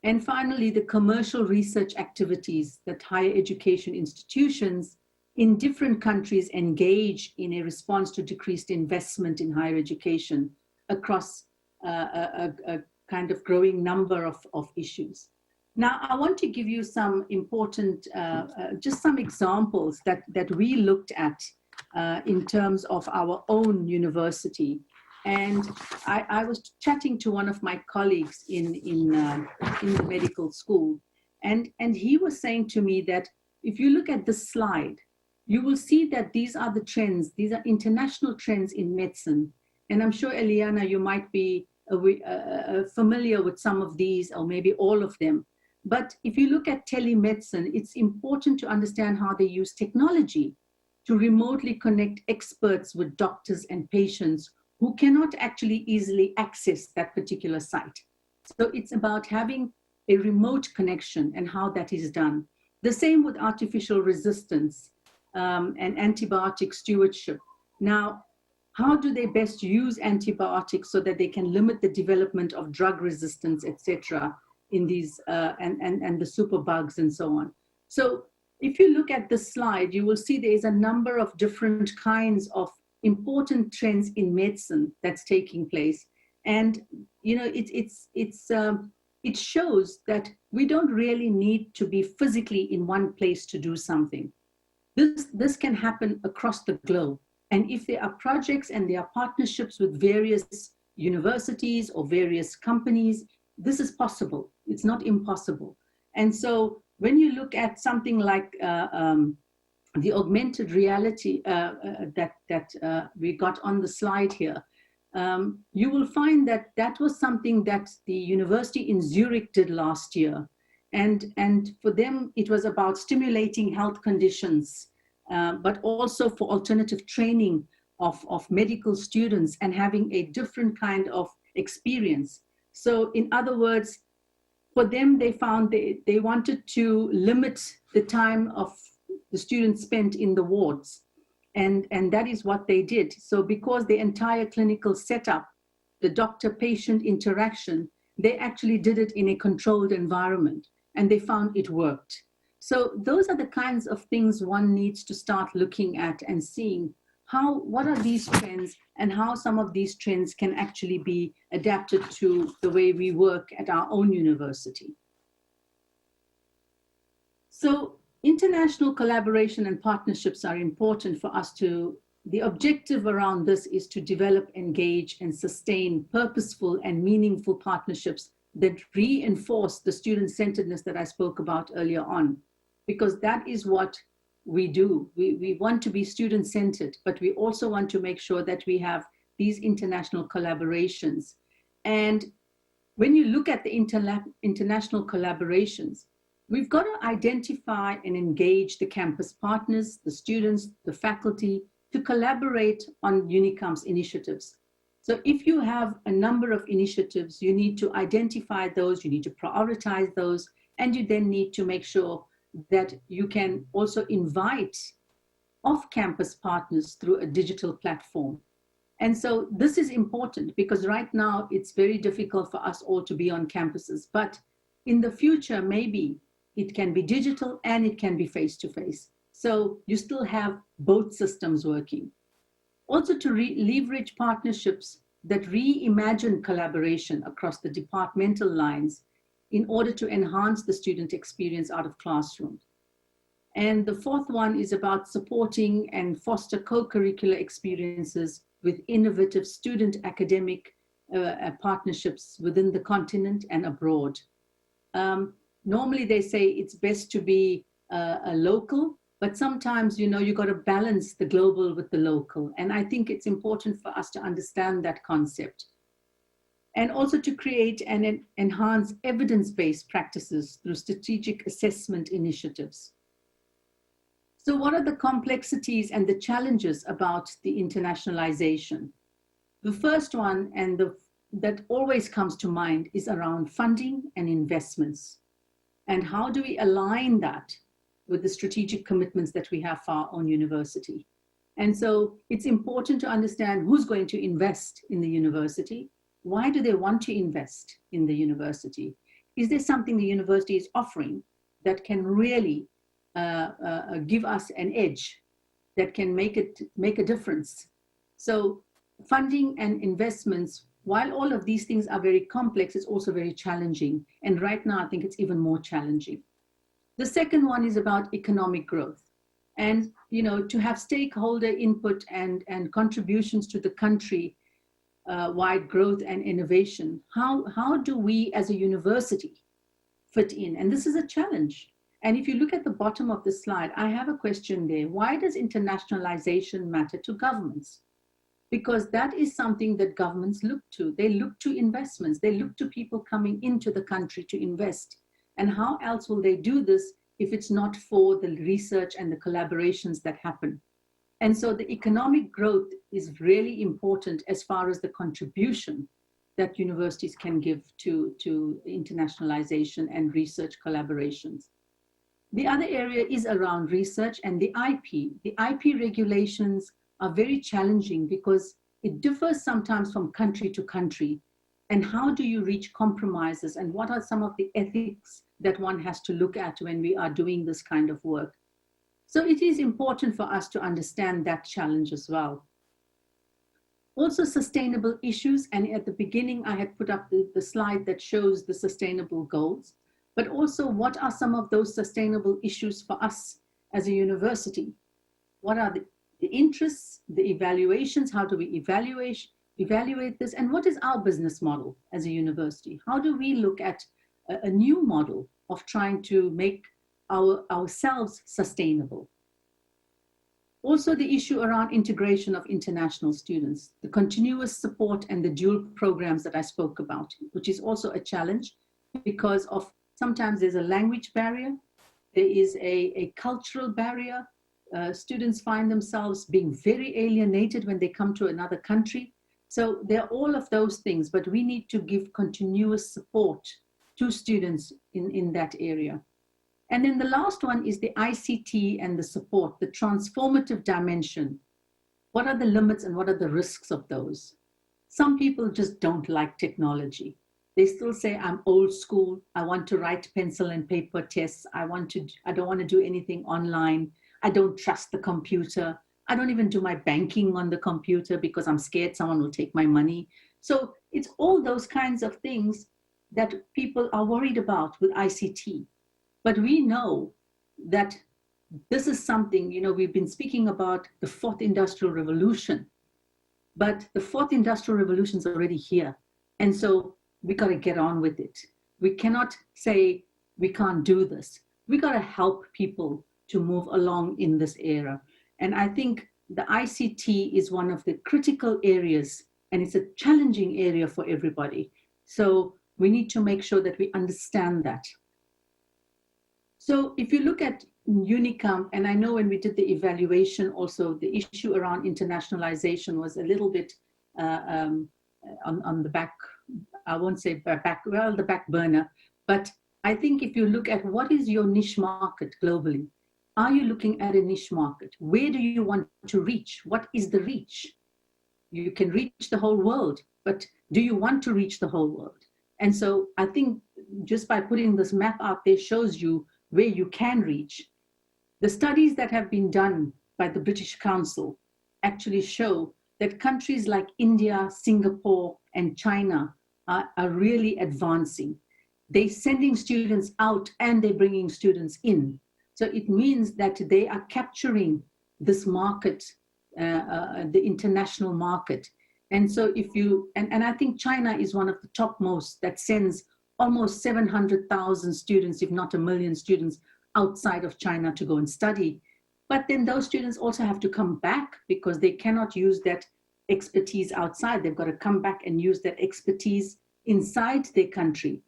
And finally, the commercial research activities that higher education institutions in different countries engage in a response to decreased investment in higher education across a kind of growing number of issues. Now, I want to give you some important, just some examples that we looked at in terms of our own university. And I was chatting to one of my colleagues in the medical school, and he was saying to me that if you look at this slide, you will see that these are the trends. These are international trends in medicine. And I'm sure, Eliana, you might be familiar with some of these, or maybe all of them. But if you look at telemedicine, it's important to understand how they use technology to remotely connect experts with doctors and patients who cannot actually easily access that particular site. So it's about having a remote connection and how that is done. The same with artificial resistance and antibiotic stewardship. Now, how do they best use antibiotics so that they can limit the development of drug resistance, etc., in these and the superbugs and so on? So if you look at this slide, you will see there is a number of different kinds of important trends in medicine that's taking place. And you know, it shows that we don't really need to be physically in one place to do something. This can happen across the globe. And if there are projects and there are partnerships with various universities or various companies, this is possible. It's not impossible. And so when you look at something like the augmented reality that we got on the slide here, you will find that that was something that the university in Zurich did last year. And for them, it was about stimulating health conditions, but also for alternative training of medical students and having a different kind of experience. So in other words, for them, they found they wanted to limit the time of the students spent in the wards. And that is what they did. So because the entire clinical setup, the doctor-patient interaction, they actually did it in a controlled environment, and they found it worked. So those are the kinds of things one needs to start looking at and seeing what are these trends and how some of these trends can actually be adapted to the way we work at our own university. So international collaboration and partnerships are important for us the objective around this is to develop, engage, and sustain purposeful and meaningful partnerships that reinforce the student-centeredness that I spoke about earlier on, because that is what we do. We want to be student-centered, but we also want to make sure that we have these international collaborations. And when you look at the international collaborations, we've got to identify and engage the campus partners, the students, the faculty, to collaborate on Unicamp's initiatives. So if you have a number of initiatives, you need to identify those, you need to prioritize those, and you then need to make sure that you can also invite off-campus partners through a digital platform. And so this is important because right now it's very difficult for us all to be on campuses, but in the future, maybe it can be digital and it can be face-to-face. So you still have both systems working. Also to leverage partnerships that reimagine collaboration across the departmental lines in order to enhance the student experience out of classrooms. And the fourth one is about supporting and foster co-curricular experiences with innovative student academic partnerships within the continent and abroad. Normally they say it's best to be a local, but sometimes, you know, you got to balance the global with the local. And I think it's important for us to understand that concept. And also to create and enhance evidence-based practices through strategic assessment initiatives. So what are the complexities and the challenges about the internationalization? The first one, and that always comes to mind, is around funding and investments. And how do we align that with the strategic commitments that we have for our own university? And so it's important to understand who's going to invest in the university. Why do they want to invest in the university? Is there something the university is offering that can really give us an edge, that can make a difference? So funding and investments, while all of these things are very complex, it's also very challenging. And right now, I think it's even more challenging. The second one is about economic growth. And, you know, to have stakeholder input and contributions to the country wide growth and innovation. How do we as a university fit in? And this is a challenge. And if you look at the bottom of the slide, I have a question there. Why does internationalization matter to governments? Because that is something that governments look to. They look to investments. They look to people coming into the country to invest. And how else will they do this if it's not for the research and the collaborations that happen? And so the economic growth is really important as far as the contribution that universities can give to internationalization and research collaborations. The other area is around research and the IP. The IP regulations are very challenging because it differs sometimes from country to country. And how do you reach compromises, and what are some of the ethics that one has to look at when we are doing this kind of work? So it is important for us to understand that challenge as well. Also sustainable issues, and at the beginning I had put up the slide that shows the sustainable goals, but also what are some of those sustainable issues for us as a university? What are the interests, the evaluations, how do we evaluate this, and what is our business model as a university? How do we look at a new model of trying to make ourselves sustainable? Also the issue around integration of international students, the continuous support and the dual programs that I spoke about, which is also a challenge because of sometimes there's a language barrier, there is a cultural barrier. Students find themselves being very alienated when they come to another country. So there are all of those things, but we need to give continuous support to students in that area. And then the last one is the ICT and the support, the transformative dimension. What are the limits and what are the risks of those? Some people just don't like technology. They still say, I'm old school. I want to write pencil and paper tests. I don't want to do anything online. I don't trust the computer. I don't even do my banking on the computer because I'm scared someone will take my money. So it's all those kinds of things that people are worried about with ICT. But we know that this is something, you know, we've been speaking about the fourth industrial revolution, but the fourth industrial revolution is already here. And so we got to get on with it. We cannot say we can't do this. We got to help people to move along in this era. And I think the ICT is one of the critical areas, and it's a challenging area for everybody. So we need to make sure that we understand that. So if you look at Unicamp, and I know when we did the evaluation also, the issue around internationalization was a little bit on the back, I won't say back, well, the back burner. But I think if you look at what is your niche market globally, are you looking at a niche market? Where do you want to reach? What is the reach? You can reach the whole world, but do you want to reach the whole world? And so I think just by putting this map out there shows you where you can reach. The studies that have been done by the British Council actually show that countries like India, Singapore, and China are really advancing. They're sending students out and they're bringing students in. So it means that they are capturing this market, the international market. And so if you, and I think China is one of the topmost that sends almost 700,000 students, if not 1 million students, outside of China to go and study. But then those students also have to come back because they cannot use that expertise outside. They've got to come back and use that expertise inside their country.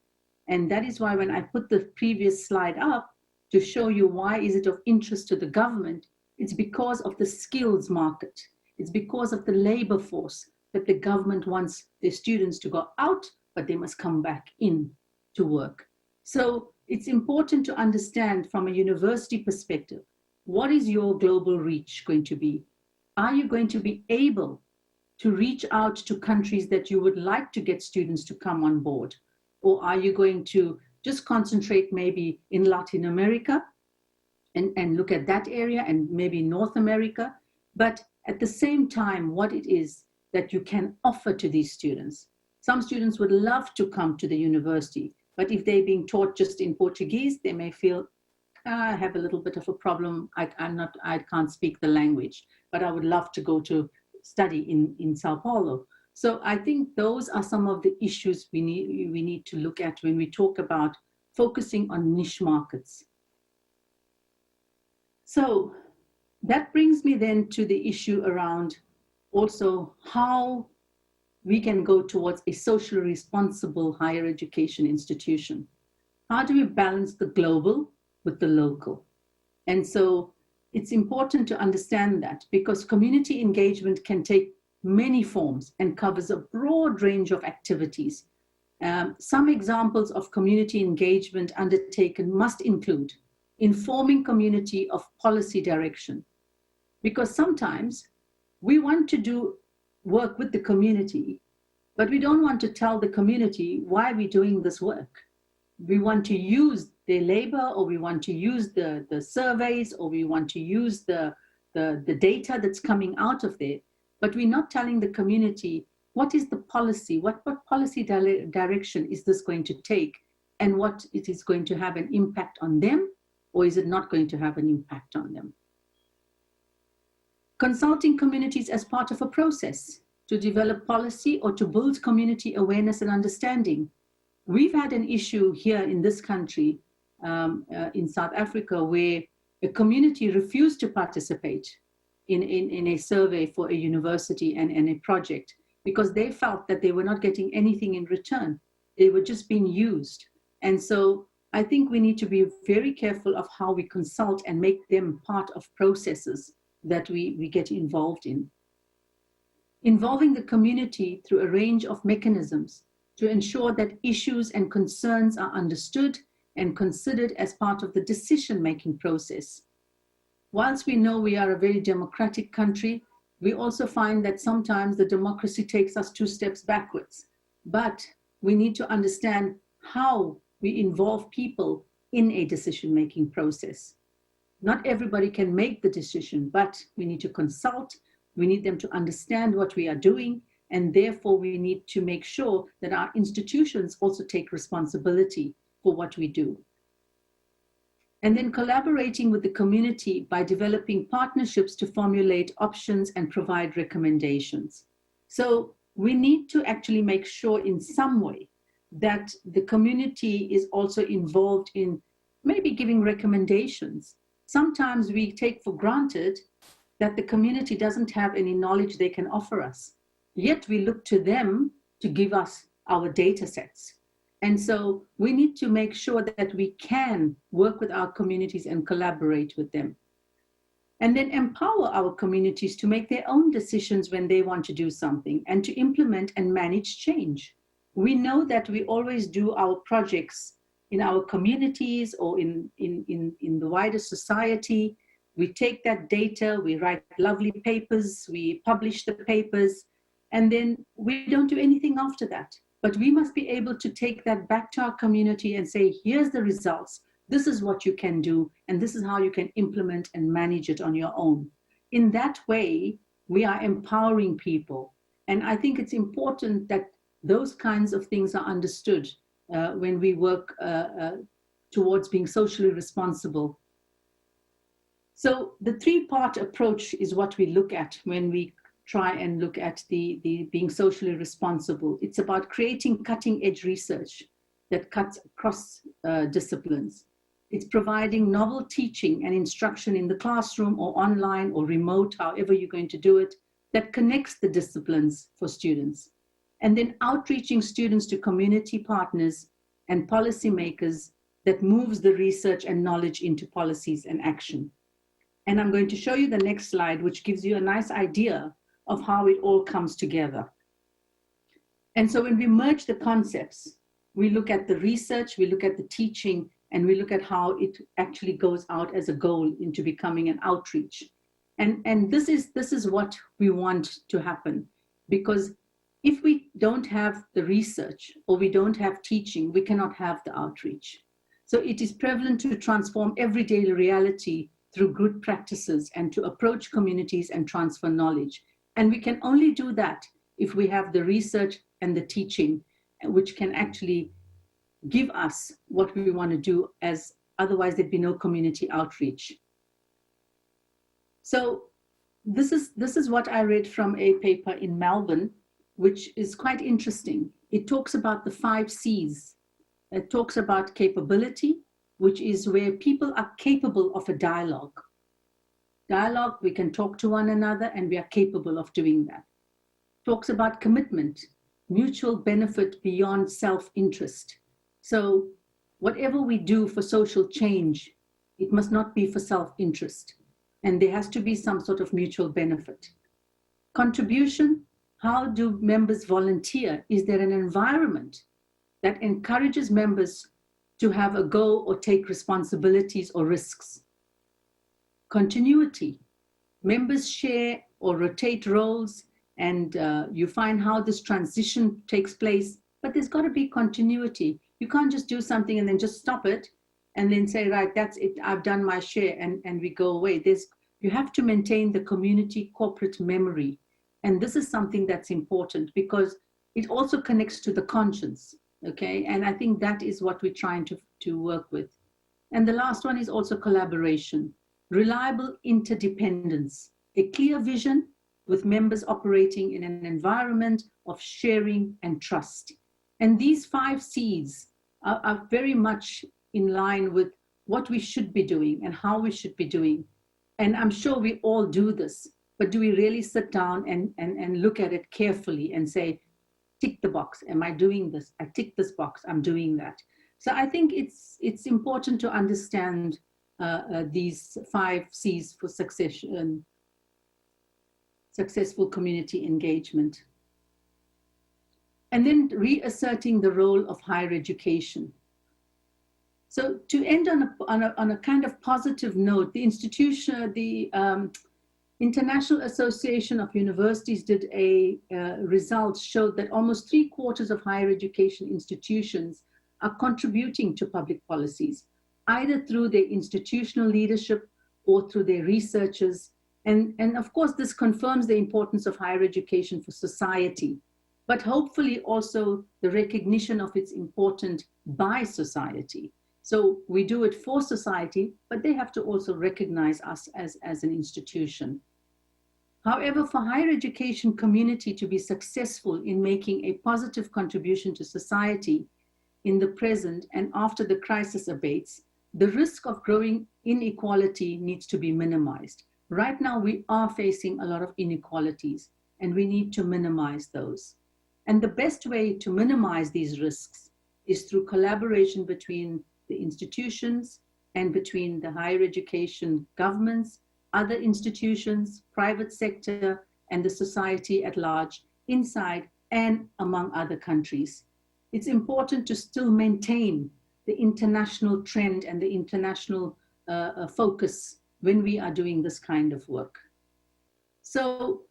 And that is why when I put the previous slide up to show you why is it of interest to the government, it's because of the skills market. It's because of the labor force that the government wants their students to go out, but they must come back in to work. So it's important to understand from a university perspective, what is your global reach going to be? Are you going to be able to reach out to countries that you would like to get students to come on board? Or are you going to just concentrate maybe in Latin America and look at that area and maybe North America? But at the same time, what it is that you can offer to these students. Some students would love to come to the university, but if they're being taught just in Portuguese, they may feel, I have a little bit of a problem. I can't speak the language, but I would love to go to study in Sao Paulo. So I think those are some of the issues we need to look at when we talk about focusing on niche markets. So that brings me then to the issue around also how we can go towards a socially responsible higher education institution. How do we balance the global with the local? And so it's important to understand that because community engagement can take many forms and covers a broad range of activities. Some examples of community engagement undertaken must include informing community of policy direction, because sometimes we want to do work with the community, but we don't want to tell the community why we're doing this work. We want to use their labor, or we want to use the surveys, or we want to use the data that's coming out of there, but we're not telling the community what is the policy, what policy direction is this going to take, and what it is going to have an impact on them, or is it not going to have an impact on them. Consulting communities as part of a process to develop policy or to build community awareness and understanding. We've had an issue here in this country, in South Africa, where a community refused to participate in a survey for a university and a project because they felt that they were not getting anything in return. They were just being used. And so I think we need to be very careful of how we consult and make them part of processes that we get involved in. Involving the community through a range of mechanisms to ensure that issues and concerns are understood and considered as part of the decision-making process. Whilst we know we are a very democratic country, we also find that sometimes the democracy takes us 2 steps backwards. But we need to understand how we involve people in a decision-making process. Not everybody can make the decision, but we need to consult. We need them to understand what we are doing, and therefore we need to make sure that our institutions also take responsibility for what we do. And then collaborating with the community by developing partnerships to formulate options and provide recommendations. So we need to actually make sure in some way that the community is also involved in maybe giving recommendations. Sometimes we take for granted that the community doesn't have any knowledge they can offer us. Yet we look to them to give us our data sets. And so we need to make sure that we can work with our communities and collaborate with them. And then empower our communities to make their own decisions when they want to do something and to implement and manage change. We know that we always do our projects in our communities or in the wider society. We take that data, we write lovely papers, we publish the papers, and then we don't do anything after that. But we must be able to take that back to our community and say, here's the results. This is what you can do, and this is how you can implement and manage it on your own. In that way, we are empowering people. And I think it's important that those kinds of things are understood when we work towards being socially responsible. So the three-part approach is what we look at when we try and look at the being socially responsible. It's about creating cutting-edge research that cuts across disciplines. It's providing novel teaching and instruction in the classroom or online or remote, however you're going to do it, that connects the disciplines for students. And then outreaching students to community partners and policymakers that moves the research and knowledge into policies and action. And I'm going to show you the next slide, which gives you a nice idea of how it all comes together. And so when we merge the concepts, we look at the research, we look at the teaching, and we look at how it actually goes out as a goal into becoming an outreach. And this is what we want to happen, because if we don't have the research or we don't have teaching, we cannot have the outreach. So it is prevalent to transform everyday reality through good practices and to approach communities and transfer knowledge. And we can only do that if we have the research and the teaching, which can actually give us what we want to do, as otherwise there'd be no community outreach. So this is what I read from a paper in Melbourne, which is quite interesting. It talks about the 5 C's. It talks about capability, which is where people are capable of a dialogue. Dialogue, we can talk to one another and we are capable of doing that. Talks about commitment, mutual benefit beyond self-interest. So whatever we do for social change, it must not be for self-interest. And there has to be some sort of mutual benefit. Contribution, how do members volunteer? Is there an environment that encourages members to have a go or take responsibilities or risks? Continuity, members share or rotate roles, and you find how this transition takes place, but there's got to be continuity. You can't just do something and then just stop it and then say, right, that's it, I've done my share, and we go away. You have to maintain the community corporate memory. And this is something that's important because it also connects to the conscience, okay? And I think that is what we're trying to work with. And the last one is also collaboration, reliable interdependence, a clear vision with members operating in an environment of sharing and trust. And these 5 C's are very much in line with what we should be doing and how we should be doing. And I'm sure we all do this, but do we really sit down and look at it carefully and say, tick the box, am I doing this? I tick this box, I'm doing that. So I think it's important to understand these 5 C's for successful community engagement. And then reasserting the role of higher education. So to end on a kind of positive note, the International Association of Universities did a results showed that almost 3/4 of higher education institutions are contributing to public policies, either through their institutional leadership or through their researchers. And of course, this confirms the importance of higher education for society, but hopefully also the recognition of its importance by society. So we do it for society, but they have to also recognize us as an institution. However, for higher education community to be successful in making a positive contribution to society, in the present and after the crisis abates, the risk of growing inequality needs to be minimized. Right now, we are facing a lot of inequalities, and we need to minimize those. And the best way to minimize these risks is through collaboration between the institutions and between the higher education governments, other institutions, private sector, and the society at large, inside and among other countries. It's important to still maintain the international trend and the international focus when we are doing this kind of work. So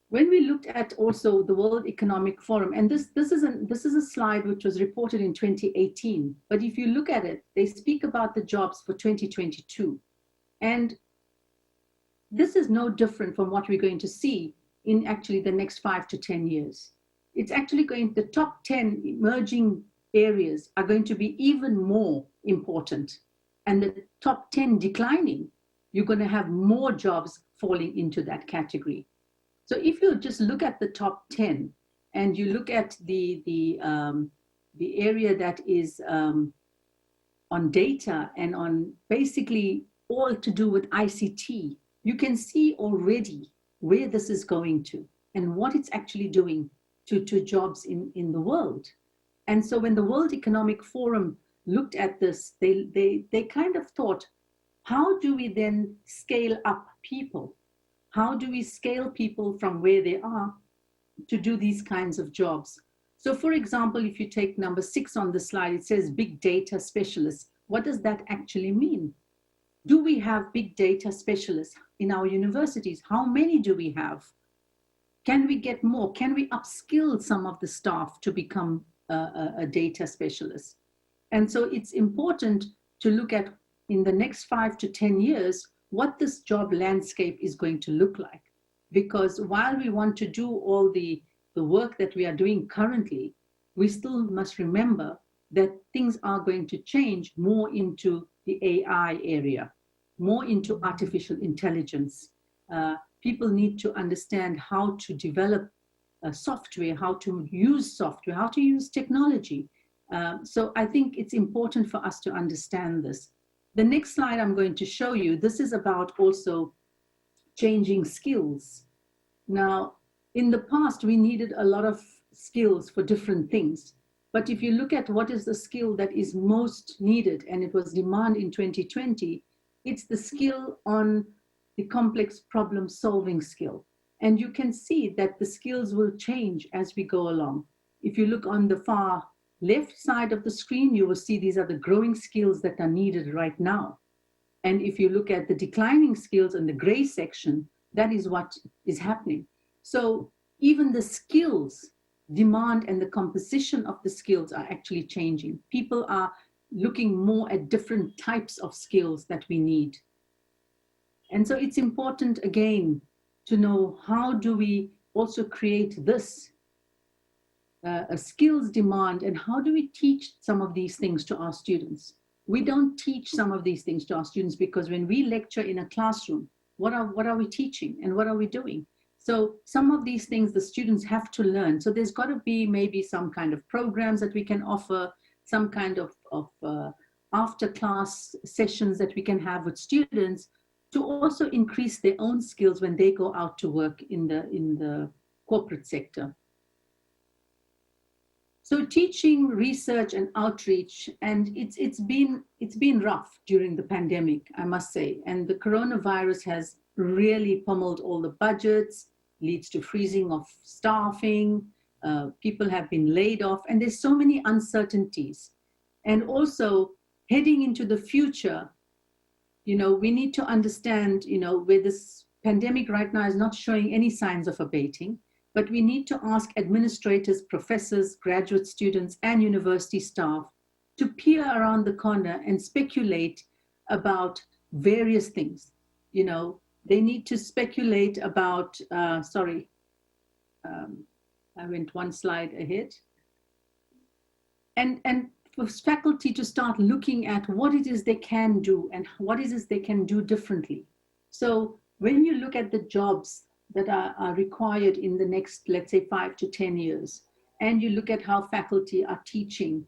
when we looked at also the World Economic Forum, and this is a slide which was reported in 2018, but if you look at it, they speak about the jobs for 2022. And this is no different from what we're going to see in actually the next 5 to 10 years. It's actually the top 10 emerging areas are going to be even more important. And the top 10 declining, you're going to have more jobs falling into that category. So if you just look at the top 10 and you look at the area that is on data and on basically all to do with ICT, you can see already where this is going to and what it's actually doing to jobs in the world. And so when the World Economic Forum looked at this, they kind of thought, how do we then scale up people? How do we scale people from where they are to do these kinds of jobs? So for example, if you take number 6 on the slide, it says big data specialists. What does that actually mean? Do we have big data specialists in our universities? How many do we have? Can we get more? Can we upskill some of the staff to become a data specialist? And so it's important to look at in the next 5 to 10 years, what this job landscape is going to look like. Because while we want to do all the work that we are doing currently, we still must remember that things are going to change more into the AI area, more into artificial intelligence. People need to understand how to develop software, how to use software, how to use technology. So I think it's important for us to understand this. The next slide I'm going to show you, this is about also changing skills. Now, in the past, we needed a lot of skills for different things. But if you look at what is the skill that is most needed, and it was demand in 2020, it's the skill on the complex problem solving skill. And you can see that the skills will change as we go along. If you look on the far left side of the screen, you will see these are the growing skills that are needed right now. And if you look at the declining skills in the gray section, that is what is happening. So even the skills demand and the composition of the skills are actually changing. People are looking more at different types of skills that we need. And so it's important, again, to know how do we also create this a skills demand, and how do we teach some of these things to our students? We don't teach some of these things to our students because when we lecture in a classroom, what are we teaching and what are we doing? So some of these things the students have to learn. So there's got to be maybe some kind of programs that we can offer, some kind of after class sessions that we can have with students to also increase their own skills when they go out to work in the corporate sector. So teaching, research, and outreach, and it's been rough during the pandemic, I must say. And the coronavirus has really pummeled all the budgets, leads to freezing of staffing, people have been laid off, and there's so many uncertainties. And also heading into the future, you know, we need to understand, you know, where this pandemic right now is not showing any signs of abating. But we need to ask administrators, professors, graduate students, and university staff to peer around the corner and speculate about various things. You know, they need to speculate about, I went one slide ahead. And for faculty to start looking at what it is they can do and what it is they can do differently. So when you look at the jobs that are required in the next, let's say, 5 to 10 years. And you look at how faculty are teaching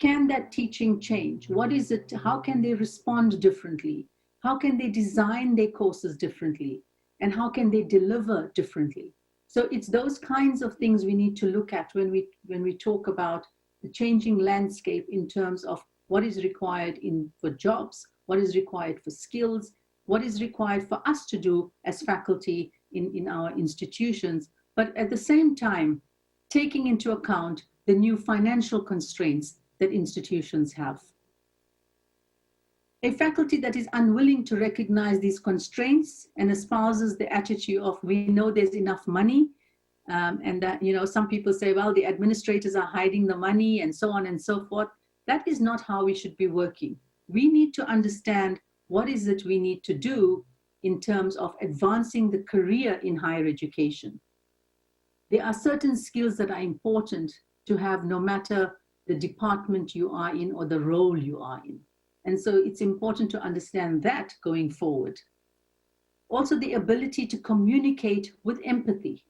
Can that teaching change? What is it? How can they respond differently? How can they design their courses differently? And how can they deliver differently? So it's those kinds of things we need to look at when we talk about the changing landscape in terms of what is required for jobs, what is required for skills, what is required for us to do as faculty in our institutions, but at the same time, taking into account the new financial constraints that institutions have. A faculty that is unwilling to recognize these constraints and espouses the attitude of, we know there's enough money, and that, you know, some people say, well, the administrators are hiding the money and so on and so forth. That is not how we should be working. We need to understand what is it we need to do in terms of advancing the career in higher education. There are certain skills that are important to have no matter the department you are in or the role you are in. And so it's important to understand that going forward. Also, the ability to communicate with empathy.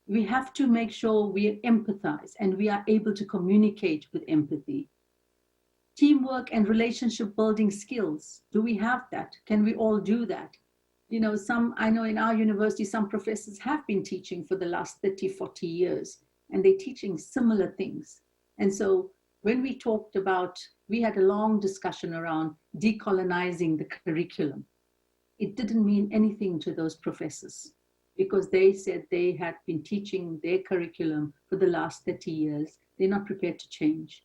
We have to make sure we empathize and we are able to communicate with empathy. Teamwork and relationship building skills. Do we have that? Can we all do that? You know, I know in our university, some professors have been teaching for the last 30, 40 years, and they're teaching similar things. And so when we talked about, we had a long discussion around decolonizing the curriculum. It didn't mean anything to those professors because they said they had been teaching their curriculum for the last 30 years. They're not prepared to change.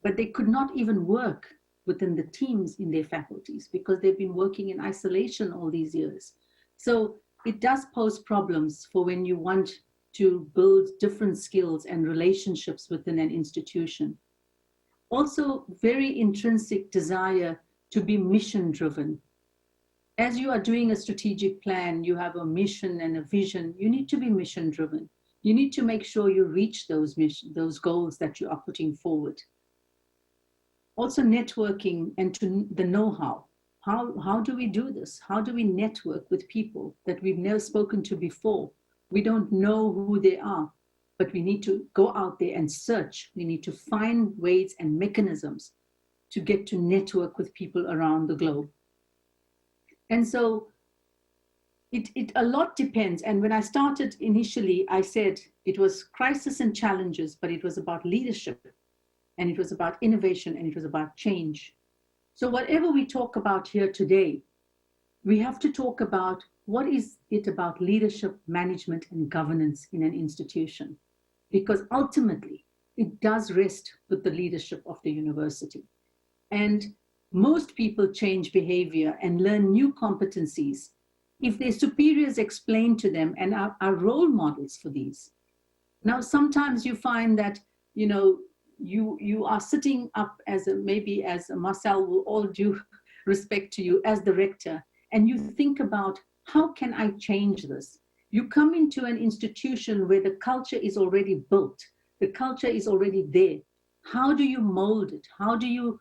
But they could not even work within the teams in their faculties because they've been working in isolation all these years. So it does pose problems for when you want to build different skills and relationships within an institution. Also, very intrinsic desire to be mission-driven. As you are doing a strategic plan, you have a mission and a vision, you need to be mission-driven. You need to make sure you reach those goals that you are putting forward. Also networking and the know-how. How do we do this? How do we network with people that we've never spoken to before? We don't know who they are, but we need to go out there and search. We need to find ways and mechanisms to get to network with people around the globe. And so a lot depends. And when I started initially, I said it was crisis and challenges, but it was about leadership. And it was about innovation, and it was about change. So whatever we talk about here today, we have to talk about what is it about leadership, management, and governance in an institution. Because ultimately, it does rest with the leadership of the university. And most people change behavior and learn new competencies if their superiors explain to them and are role models for these. Now, sometimes you find that, you know, you are sitting up maybe as Marcel, will all due respect to you, as the rector, and you think about, how can I change this? You come into an institution where the culture is already built, the culture is already there. How do you mold it? How do you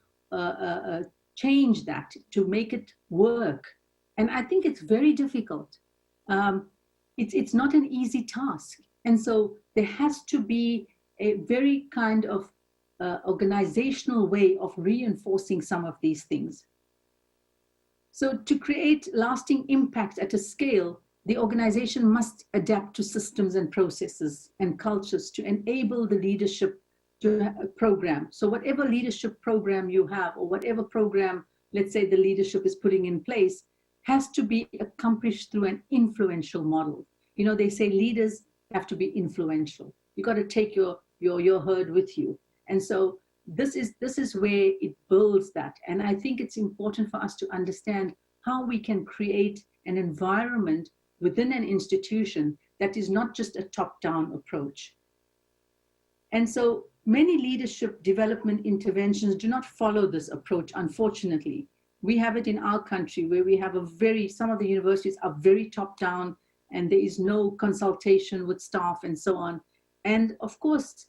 change that to make it work? And I think it's very difficult. It's not an easy task. And so there has to be a very kind of organizational way of reinforcing some of these things. So to create lasting impact at a scale, the organization must adapt to systems and processes and cultures to enable the leadership program. So whatever leadership program you have, or whatever program, let's say the leadership is putting in place, has to be accomplished through an influential model. You know, they say leaders have to be influential. You got to take your herd with you. And so this is where it builds that. And I think it's important for us to understand how we can create an environment within an institution that is not just a top-down approach. And so many leadership development interventions do not follow this approach, unfortunately. We have it in our country where we have some of the universities are very top-down, and there is no consultation with staff and so on. And of course,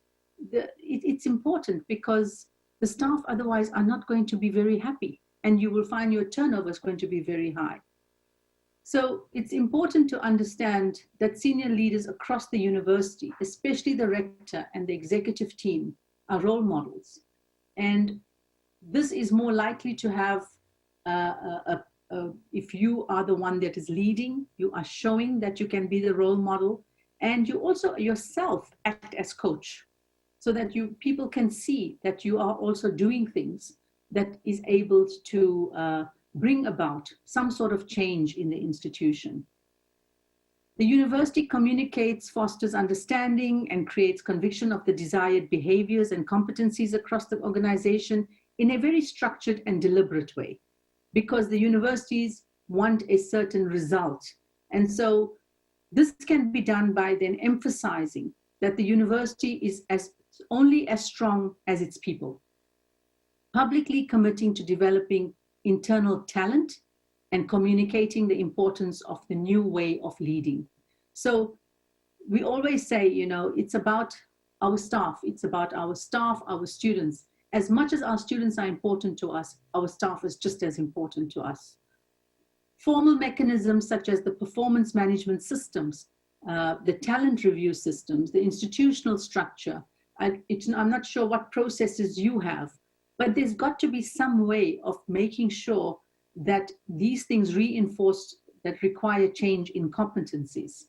it's important because the staff otherwise are not going to be very happy, and you will find your turnover is going to be very high. So it's important to understand that senior leaders across the university, especially the rector and the executive team, are role models. And this is more likely to have, if you are the one that is leading, you are showing that you can be the role model, and you also yourself act as coach, so that people can see that you are also doing things that is able to bring about some sort of change in the institution. The university communicates, fosters understanding, and creates conviction of the desired behaviors and competencies across the organization in a very structured and deliberate way, because the universities want a certain result. And so this can be done by then emphasizing that the university is only as strong as its people, publicly committing to developing internal talent and communicating the importance of the new way of leading. So we always say, you know, it's about our staff. It's about our staff, our students. As much as our students are important to us, our staff is just as important to us. Formal mechanisms such as the performance management systems, the talent review systems, the institutional structure. I'm not sure what processes you have, but there's got to be some way of making sure that these things reinforce that require change in competencies.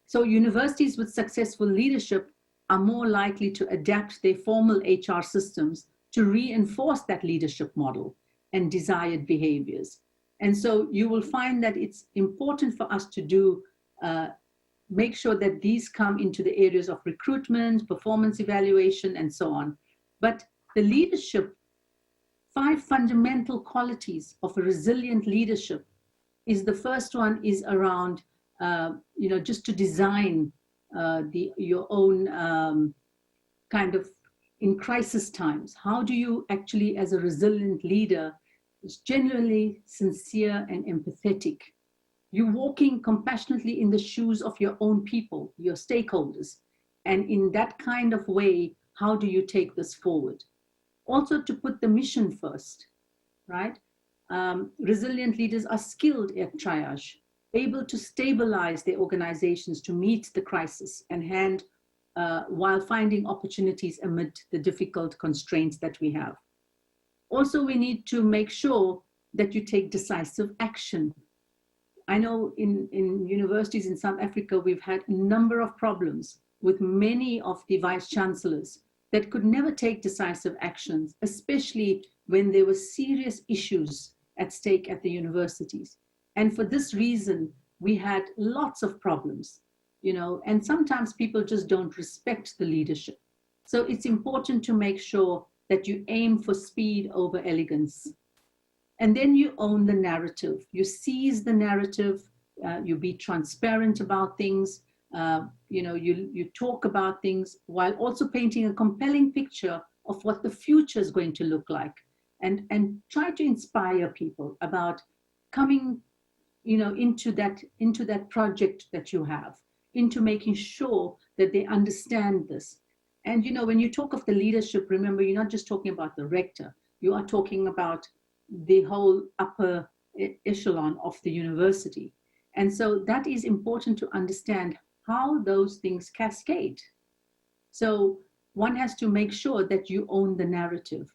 So universities with successful leadership are more likely to adapt their formal HR systems to reinforce that leadership model and desired behaviors. And so you will find that it's important for us to do, make sure that these come into the areas of recruitment, performance evaluation, and so on. But the leadership, 5 fundamental qualities of a resilient leadership is the first one is around, just to design your own kind of in crisis times. How do you actually, as a resilient leader, is genuinely sincere and empathetic? You're walking compassionately in the shoes of your own people, your stakeholders. And in that kind of way, how do you take this forward? Also to put the mission first, right? Resilient leaders are skilled at triage, able to stabilize their organizations to meet the crisis and while finding opportunities amid the difficult constraints that we have. Also, we need to make sure that you take decisive action. I know in universities in South Africa, we've had a number of problems with many of the vice chancellors that could never take decisive actions, especially when there were serious issues at stake at the universities. And for this reason, we had lots of problems, and sometimes people just don't respect the leadership. So it's important to make sure that you aim for speed over elegance. And then you own the narrative. You seize the narrative, you be transparent about things, you talk about things while also painting a compelling picture of what the future is going to look like, and try to inspire people about coming into that project that you have, into making sure that they understand this. And when you talk of the leadership, remember, you're not just talking about the rector, you are talking about the whole upper echelon of the university. And so that is important to understand how those things cascade. So one has to make sure that you own the narrative,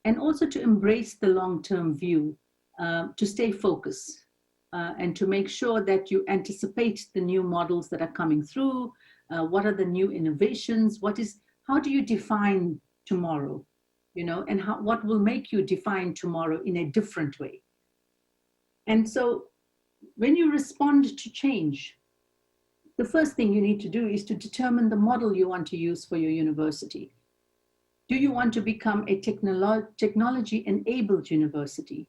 and also to embrace the long-term view, to stay focused, and to make sure that you anticipate the new models that are coming through. What are the new innovations? How do you define tomorrow? And what will make you define tomorrow in a different way? And so when you respond to change, the first thing you need to do is to determine the model you want to use for your university. Do you want to become a technology-enabled university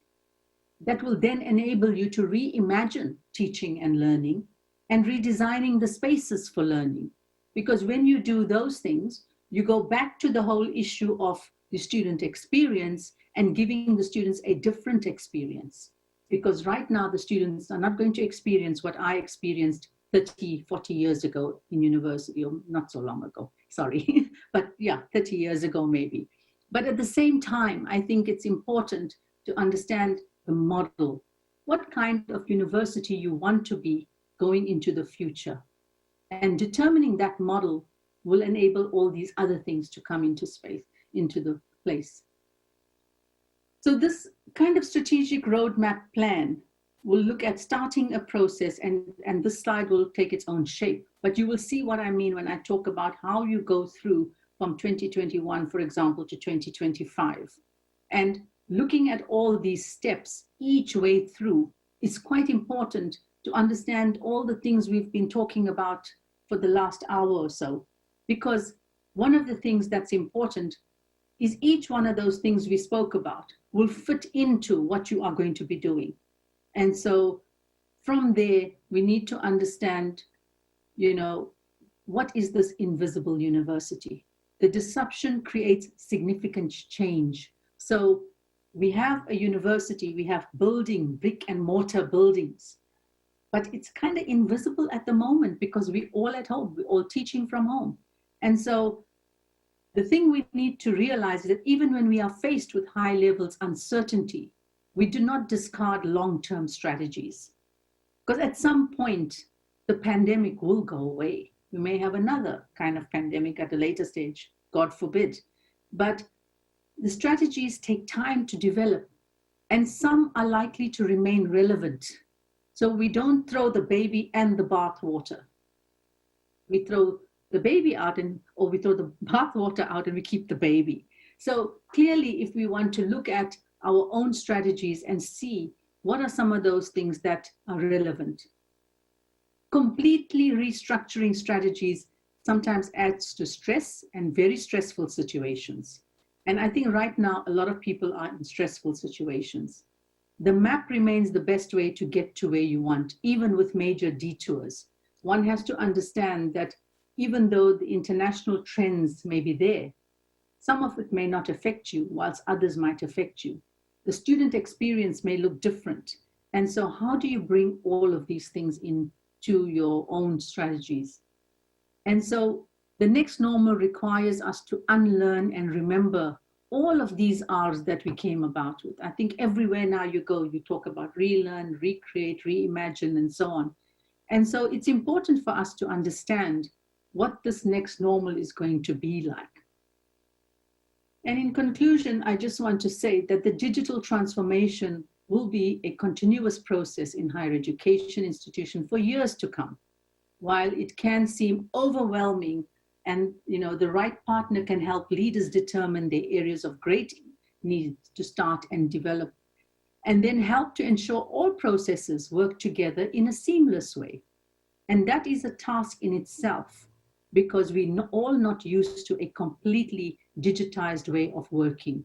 that will then enable you to reimagine teaching and learning and redesigning the spaces for learning? Because when you do those things, you go back to the whole issue of the student experience and giving the students a different experience. Because right now, the students are not going to experience what I experienced 30, 40 years ago in university, or not so long ago, sorry, but yeah, 30 years ago maybe. But at the same time, I think it's important to understand the model, what kind of university you want to be going into the future. And determining that model will enable all these other things to come into space, into the place. So this kind of strategic roadmap plan will look at starting a process, and this slide will take its own shape. But you will see what I mean when I talk about how you go through from 2021, for example, to 2025. And looking at all these steps each way through is quite important to understand all the things we've been talking about for the last hour or so. Because one of the things that's important is each one of those things we spoke about will fit into what you are going to be doing. And so from there, we need to understand, what is this invisible university? The disruption creates significant change. So we have a university, we have brick and mortar buildings, but it's kind of invisible at the moment because we're all at home, we're all teaching from home. And so the thing we need to realize is that even when we are faced with high levels of uncertainty, we do not discard long-term strategies. Because at some point, the pandemic will go away. We may have another kind of pandemic at a later stage, God forbid. But the strategies take time to develop, and some are likely to remain relevant. So we don't throw the baby and the bathwater. We throw the baby out, or we throw the bathwater out and we keep the baby. So clearly, if we want to look at our own strategies and see what are some of those things that are relevant. Completely restructuring strategies sometimes adds to stress and very stressful situations. And I think right now, a lot of people are in stressful situations. The map remains the best way to get to where you want, even with major detours. One has to understand that even though the international trends may be there, some of it may not affect you, whilst others might affect you. The student experience may look different. And so how do you bring all of these things into your own strategies? And so the next normal requires us to unlearn and remember all of these R's that we came about with. I think everywhere now you go, you talk about relearn, recreate, reimagine, and so on. And so it's important for us to understand what this next normal is going to be like. And in conclusion, I just want to say that the digital transformation will be a continuous process in higher education institution for years to come. While it can seem overwhelming, and the right partner can help leaders determine the areas of great need to start and develop, and then help to ensure all processes work together in a seamless way. And that is a task in itself, because we're all not used to a completely digitized way of working.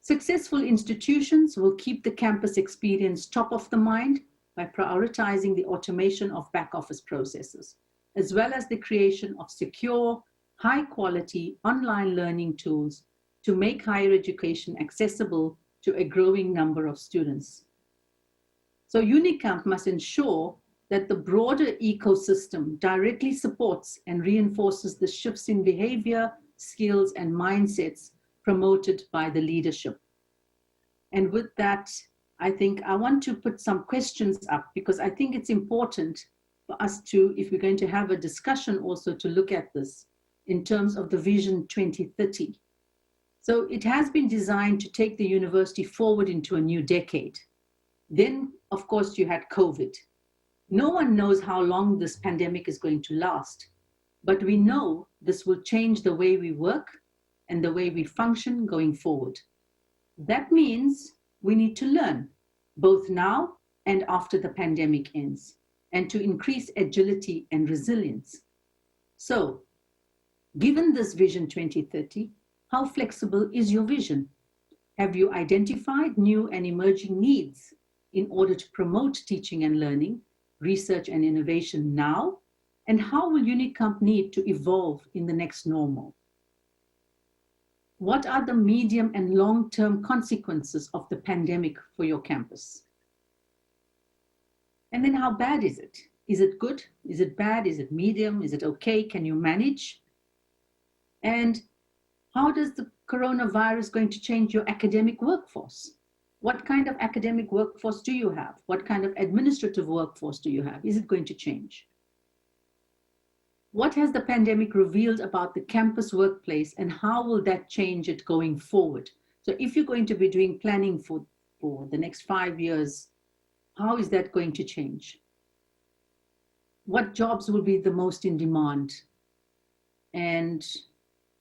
Successful institutions will keep the campus experience top of the mind by prioritizing the automation of back office processes, as well as the creation of secure, high quality online learning tools to make higher education accessible to a growing number of students. So Unicamp must ensure that the broader ecosystem directly supports and reinforces the shifts in behavior, skills, and mindsets promoted by the leadership. And with that, I think I want to put some questions up, because I think it's important for us to, if we're going to have a discussion also, to look at this in terms of the Vision 2030. So it has been designed to take the university forward into a new decade. Then, of course, you had COVID. No one knows how long this pandemic is going to last, but we know this will change the way we work and the way we function going forward. That means we need to learn, both now and after the pandemic ends, and to increase agility and resilience. So, given this Vision 2030, how flexible is your vision? Have you identified new and emerging needs in order to promote teaching and learning, research and innovation now? And how will Unicamp need to evolve in the next normal? What are the medium and long-term consequences of the pandemic for your campus? And then how bad is it? Is it good? Is it bad? Is it medium? Is it okay? Can you manage? And how does the coronavirus going to change your academic workforce? What kind of academic workforce do you have? What kind of administrative workforce do you have? Is it going to change? What has the pandemic revealed about the campus workplace, and how will that change it going forward? So if you're going to be doing planning for the next 5 years, how is that going to change? What jobs will be the most in demand? And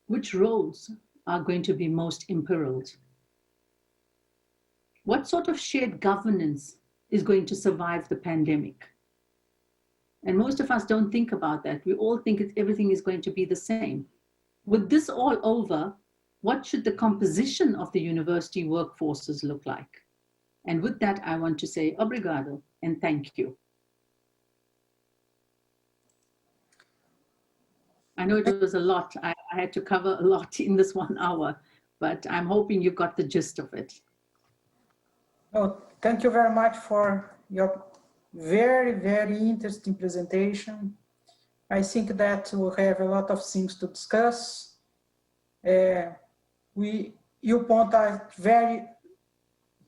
which roles are going to be most imperiled? What sort of shared governance is going to survive the pandemic? And most of us don't think about that. We all think everything is going to be the same. With this all over, what should the composition of the university workforces look like? And with that, I want to say obrigado and thank you. I know it was a lot. I had to cover a lot in this 1 hour, but I'm hoping you got the gist of it. Oh, thank you very much for your very, very interesting presentation. I think that we'll have a lot of things to discuss. You point out very,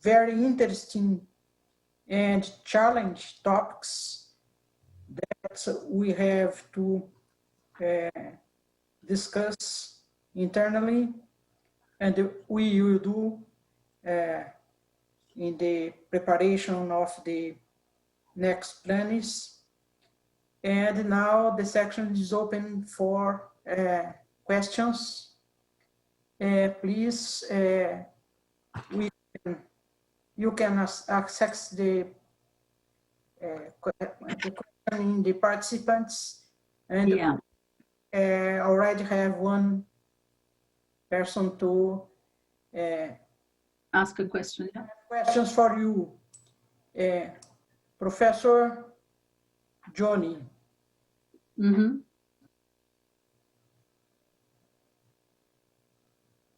very interesting and challenging topics that we have to discuss internally, and we will do in the preparation of the next plans. And now the section is open for questions. Please, you can access the question in the participants, and Yeah. Already have one person to Ask a question. Yeah? questions for you. Professor Johnny. Mm-hmm.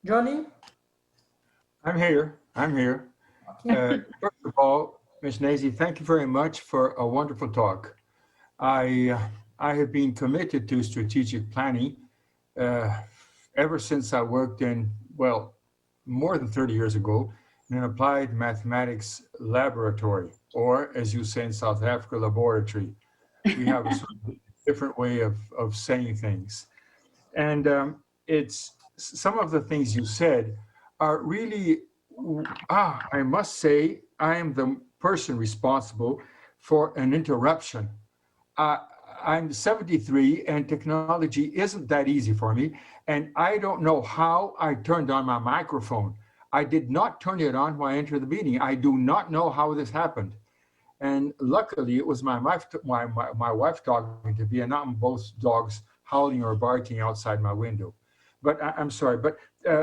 Johnny? I'm here. First of all, Ms. Nazy, thank you very much for a wonderful talk. I have been committed to strategic planning ever since I worked in, well, more than 30 years ago, in an applied mathematics laboratory, or as you say in South Africa, laboratory. We have a sort of different way of saying things. And it's some of the things you said are really, I must say, I am the person responsible for an interruption. I'm 73 and technology isn't that easy for me. And I don't know how I turned on my microphone. I did not turn it on when I entered the meeting. I do not know how this happened. And luckily it was my wife talking to me and not both dogs howling or barking outside my window. But I'm sorry, but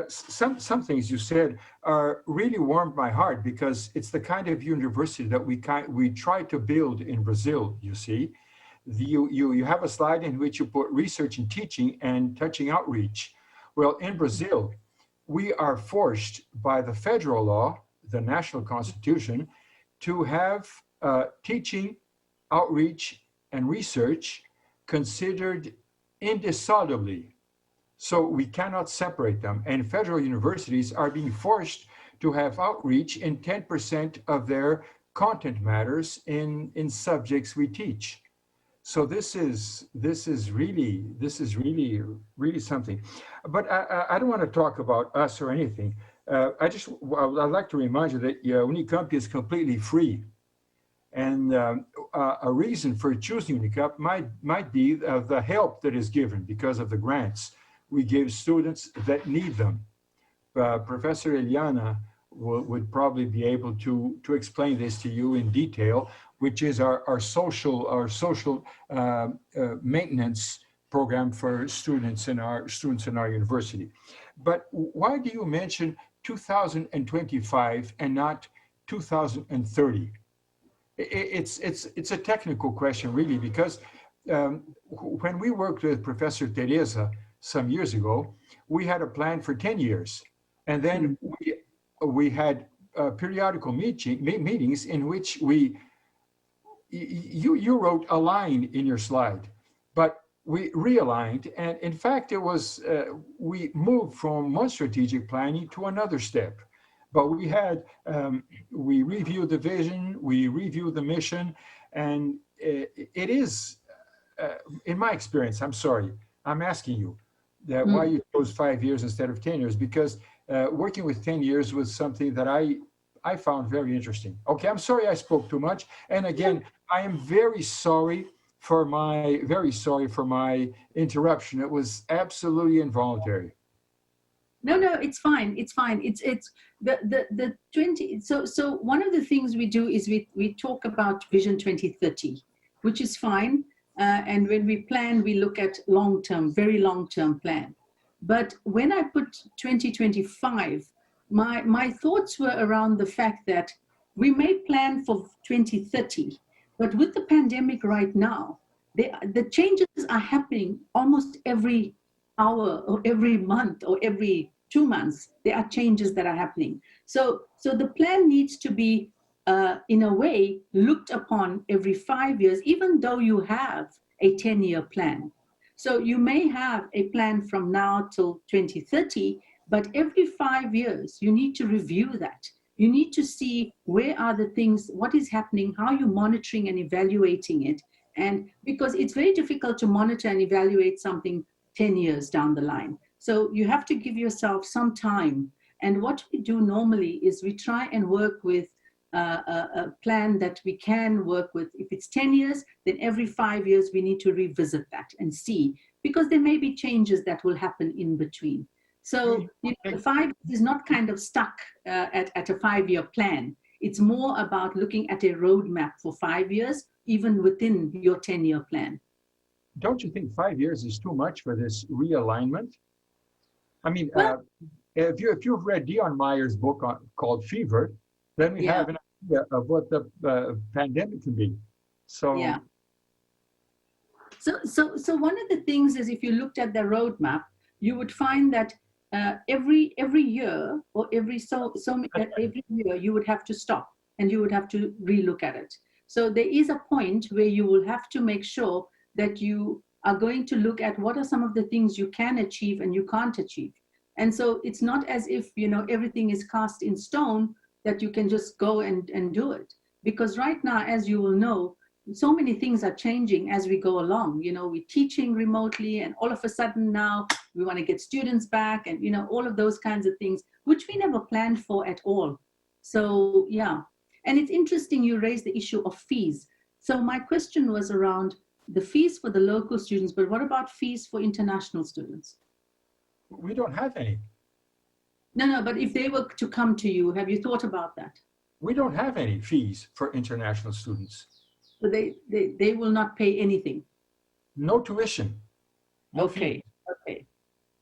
some things you said are really warmed my heart, because it's the kind of university that we try to build in Brazil, you see. You have a slide in which you put research and teaching and touching outreach. Well, in Brazil, we are forced by the federal law, the national constitution, to have teaching, outreach, and research considered indissolubly. So we cannot separate them. And federal universities are being forced to have outreach in 10% of their content matters in subjects we teach. So this is really something. But I don't want to talk about us or anything. I'd like to remind you that Unicamp is completely free. And a reason for choosing Unicamp might be the help that is given because of the grants we give students that need them. Professor Eliana would probably be able to explain this to you in detail, which is our social maintenance program for students in our university. But why do you mention 2025 and not 2030? It's a technical question, really, because when we worked with Professor Teresa some years ago, we had a plan for 10 years. And then we had periodical meetings in which you wrote a line in your slide, but we realigned. And in fact, it was, we moved from one strategic planning to another step. But we had, we reviewed the vision, we reviewed the mission, and it is in my experience, I'm sorry, I'm asking you that why you chose 5 years instead of 10 years, because working with 10 years was something that I found very interesting. Okay, I'm sorry I spoke too much. And again, I am very sorry for my interruption. It was absolutely involuntary. No, it's fine. It's fine. It's the 20. So one of the things we do is we talk about Vision 2030, which is fine. And when we plan, we look at long-term, very long-term plan. But when I put 2025, my thoughts were around the fact that we may plan for 2030, but with the pandemic right now, the changes are happening almost every hour or every month or every 2 months. There are changes that are happening. So the plan needs to be, in a way, looked upon every 5 years, even though you have a 10-year plan. So you may have a plan from now till 2030, but every 5 years, you need to review that. You need to see where are the things, what is happening, how you're monitoring and evaluating it. And because it's very difficult to monitor and evaluate something 10 years down the line. So you have to give yourself some time. And what we do normally is we try and work with a plan that we can work with. If it's 10 years, then every 5 years we need to revisit that and see, because there may be changes that will happen in between. So the 5 years is not kind of stuck at a 5-year plan. It's more about looking at a roadmap for 5 years, even within your 10-year plan. Don't you think 5 years is too much for this realignment? I mean, Well, if you've read Dion Meyer's book called Fever, then we have an idea of what the pandemic can be. So yeah. So one of the things is, if you looked at the roadmap, you would find that every year or every year you would have to stop and you would have to relook at it. So there is a point where you will have to make sure that you are going to look at what are some of the things you can achieve and you can't achieve. And so it's not as if, everything is cast in stone that you can just go and do it. Because right now, as you will know, so many things are changing as we go along. We're teaching remotely, and all of a sudden now we want to get students back, and all of those kinds of things, which we never planned for at all. So yeah, and it's interesting you raised the issue of fees. So my question was around the fees for the local students, but what about fees for international students? we don't have any. No, but if they were to come to you, have you thought about that? We don't have any fees for international students. So they will not pay anything. No tuition. No Okay. fees. Okay.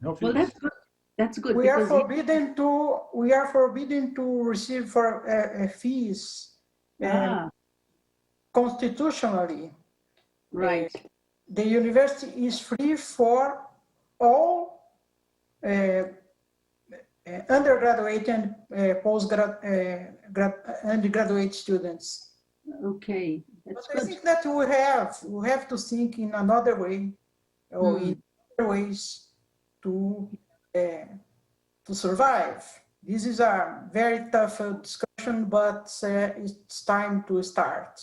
No fees. Well, that's good. That's good. We are forbidden to receive fees constitutionally. Right. The university is free for all undergraduate and undergraduate students. Okay, that's But good. I think that we have to think in another way, or in other ways to survive. This is a very tough discussion, but it's time to start.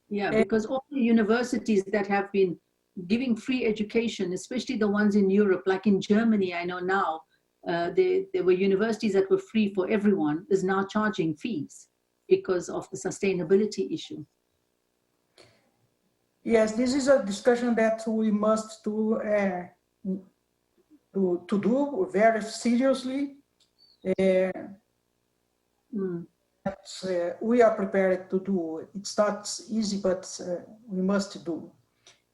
Yeah, because all the universities that have been giving free education, especially the ones in Europe, like in Germany, I know now, there were universities that were free for everyone, is now charging fees because of the sustainability issue. Yes, this is a discussion that we must do very seriously. We are prepared to do. It's not easy, but we must do.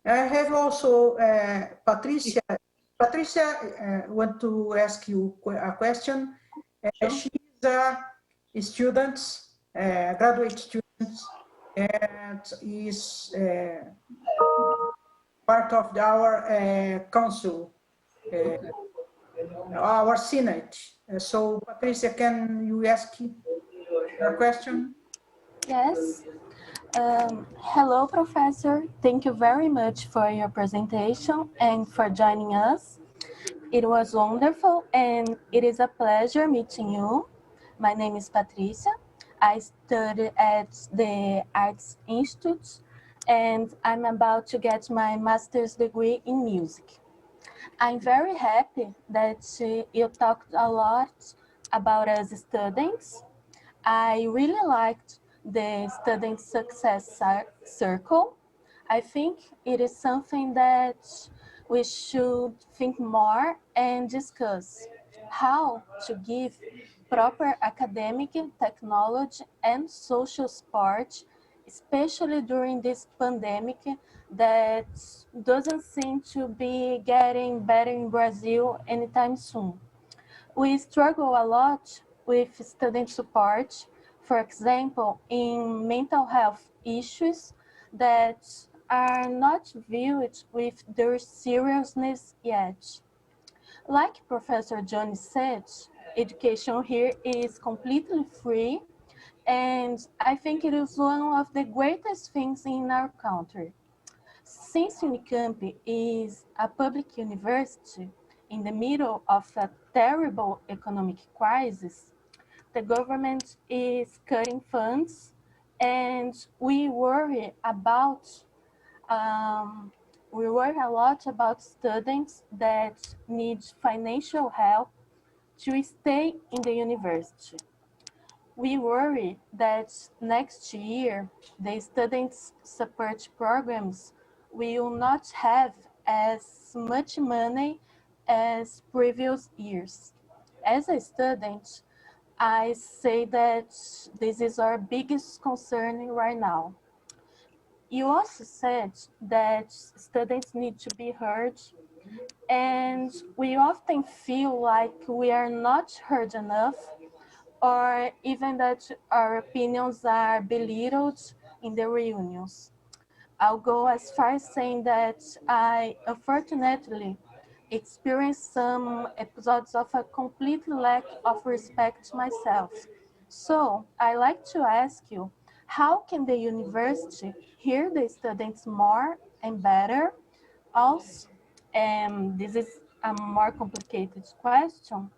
I have also Patricia. Patricia, want to ask you a question. She's a student, graduate student, and is part of our council, our Senate. So, Patricia, can you ask your question? Yes. Hello, Professor. Thank you very much for your presentation and for joining us. It was wonderful, and it is a pleasure meeting you. My name is Patricia. I study at the Arts Institute and I'm about to get my master's degree in music. I'm very happy that you talked a lot about us students. I really liked the Student Success Circle. I think it is something that we should think more and discuss how to give proper academic, technology, and social support, especially during this pandemic that doesn't seem to be getting better in Brazil anytime soon. We struggle a lot with student support, for example, in mental health issues that are not viewed with their seriousness yet. Like Professor Johnny said, education here is completely free, and I think it is one of the greatest things in our country. Since Unicamp is a public university in the middle of a terrible economic crisis, the government is cutting funds, and we worry a lot about students that need financial help to stay in the university. We worry that next year the students' support programs will not have as much money as previous years. As a student, I say that this is our biggest concern right now. You also said that students need to be heard, and we often feel like we are not heard enough, or even that our opinions are belittled in the reunions. I'll go as far as saying that I unfortunately experienced some episodes of a complete lack of respect myself. So I like to ask you, how can the university hear the students more and better? Also, this is a more complicated question.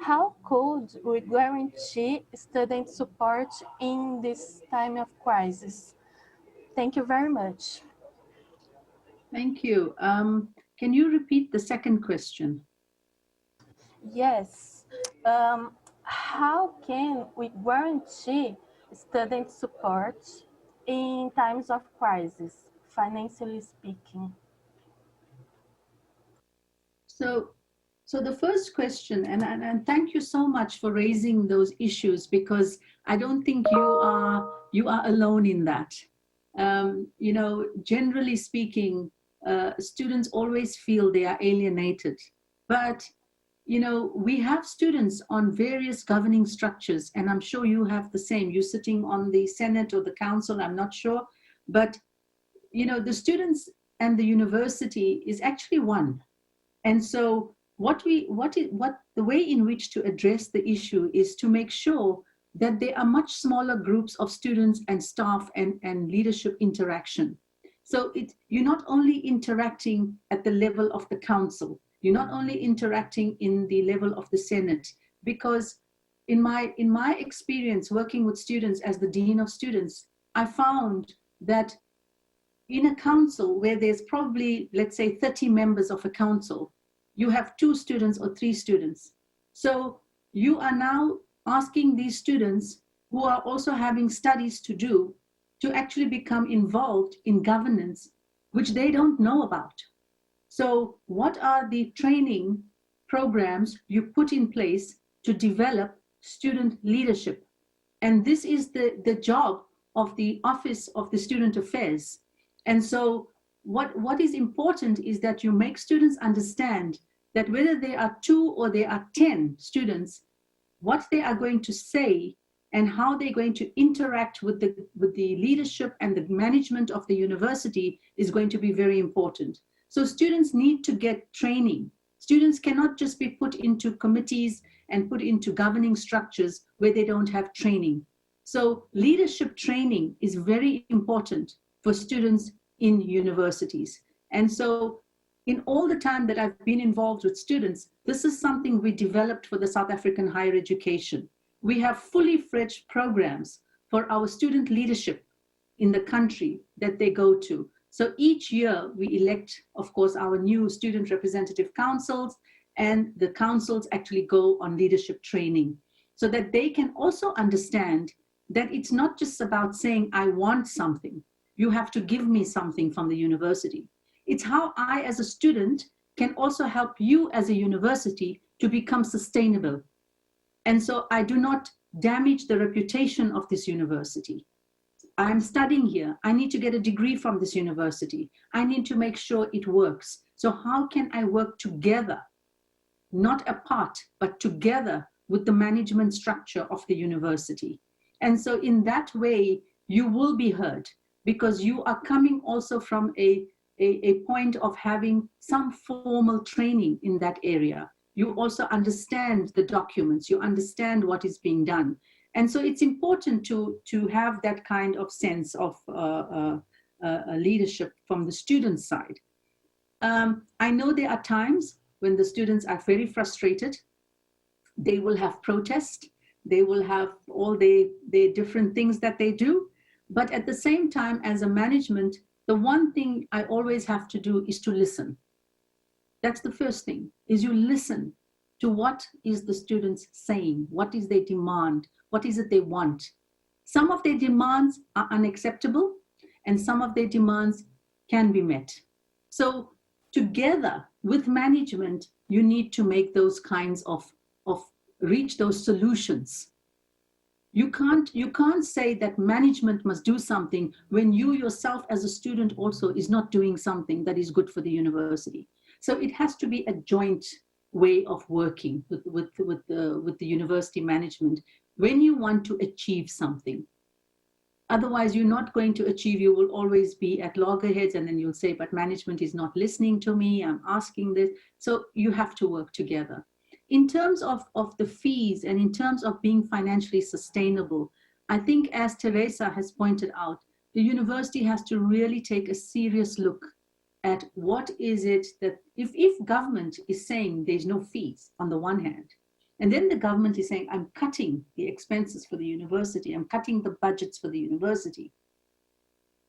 How could we guarantee student support in this time of crisis? Thank you very much. Thank you. Can you repeat the second question? Yes. How can we guarantee student support in times of crisis, financially speaking? So the first question, and thank you so much for raising those issues, because I don't think you are alone in that. You know, generally speaking, students always feel they are alienated, but you know, we have students on various governing structures, and I'm sure you have the same. You're sitting on the Senate or the Council, I'm not sure, but you know, the students and the university is actually one. And so the way in which to address the issue is to make sure that there are much smaller groups of students and staff and leadership interaction. So you're not only interacting at the level of the council, you're not only interacting in the level of the Senate, because in my experience working with students as the Dean of Students, I found that in a council where there's probably, let's say, 30 members of a council, you have 2 students or 3 students. So you are now asking these students who are also having studies to do to actually become involved in governance, which they don't know about. So what are the training programs you put in place to develop student leadership? And this is the job of the Office of the Student Affairs. And so what is important is that you make students understand that whether there are 2 or there are 10 students, what they are going to say and how they're going to interact with the leadership and the management of the university is going to be very important. So students need to get training. Students cannot just be put into committees and put into governing structures where they don't have training. So leadership training is very important for students in universities. And so in all the time that I've been involved with students, this is something we developed for the South African higher education. We have fully fledged programs for our student leadership in the country that they go to. So each year we elect, of course, our new student representative councils, and the councils actually go on leadership training so that they can also understand that it's not just about saying, I want something. You have to give me something from the university. It's how I, as a student, can also help you as a university to become sustainable. And so I do not damage the reputation of this university. I'm studying here. I need to get a degree from this university. I need to make sure it works. So how can I work together, not apart, but together with the management structure of the university? And so in that way, you will be heard, because you are coming also from a point of having some formal training in that area. You also understand the documents, you understand what is being done. And so it's important to have that kind of sense of leadership from the student side. I know there are times when the students are very frustrated. They will have protest, they will have all the different things that they do. But at the same time, as a management, the one thing I always have to do is to listen. That's the first thing, is you listen to what is the students saying, what is their demand, what is it they want. Some of their demands are unacceptable, and some of their demands can be met. So together with management, you need to make those kinds of reach those solutions. You can't say that management must do something when you yourself as a student also is not doing something that is good for the university. So it has to be a joint way of working with the university management when you want to achieve something. Otherwise, you're not going to achieve. You will always be at loggerheads, and then you'll say, but management is not listening to me, I'm asking this. So you have to work together. In terms of the fees and in terms of being financially sustainable, I think, as Teresa has pointed out, the university has to really take a serious look at what is it that, if government is saying there's no fees on the one hand, and then the government is saying, I'm cutting the expenses for the university, I'm cutting the budgets for the university.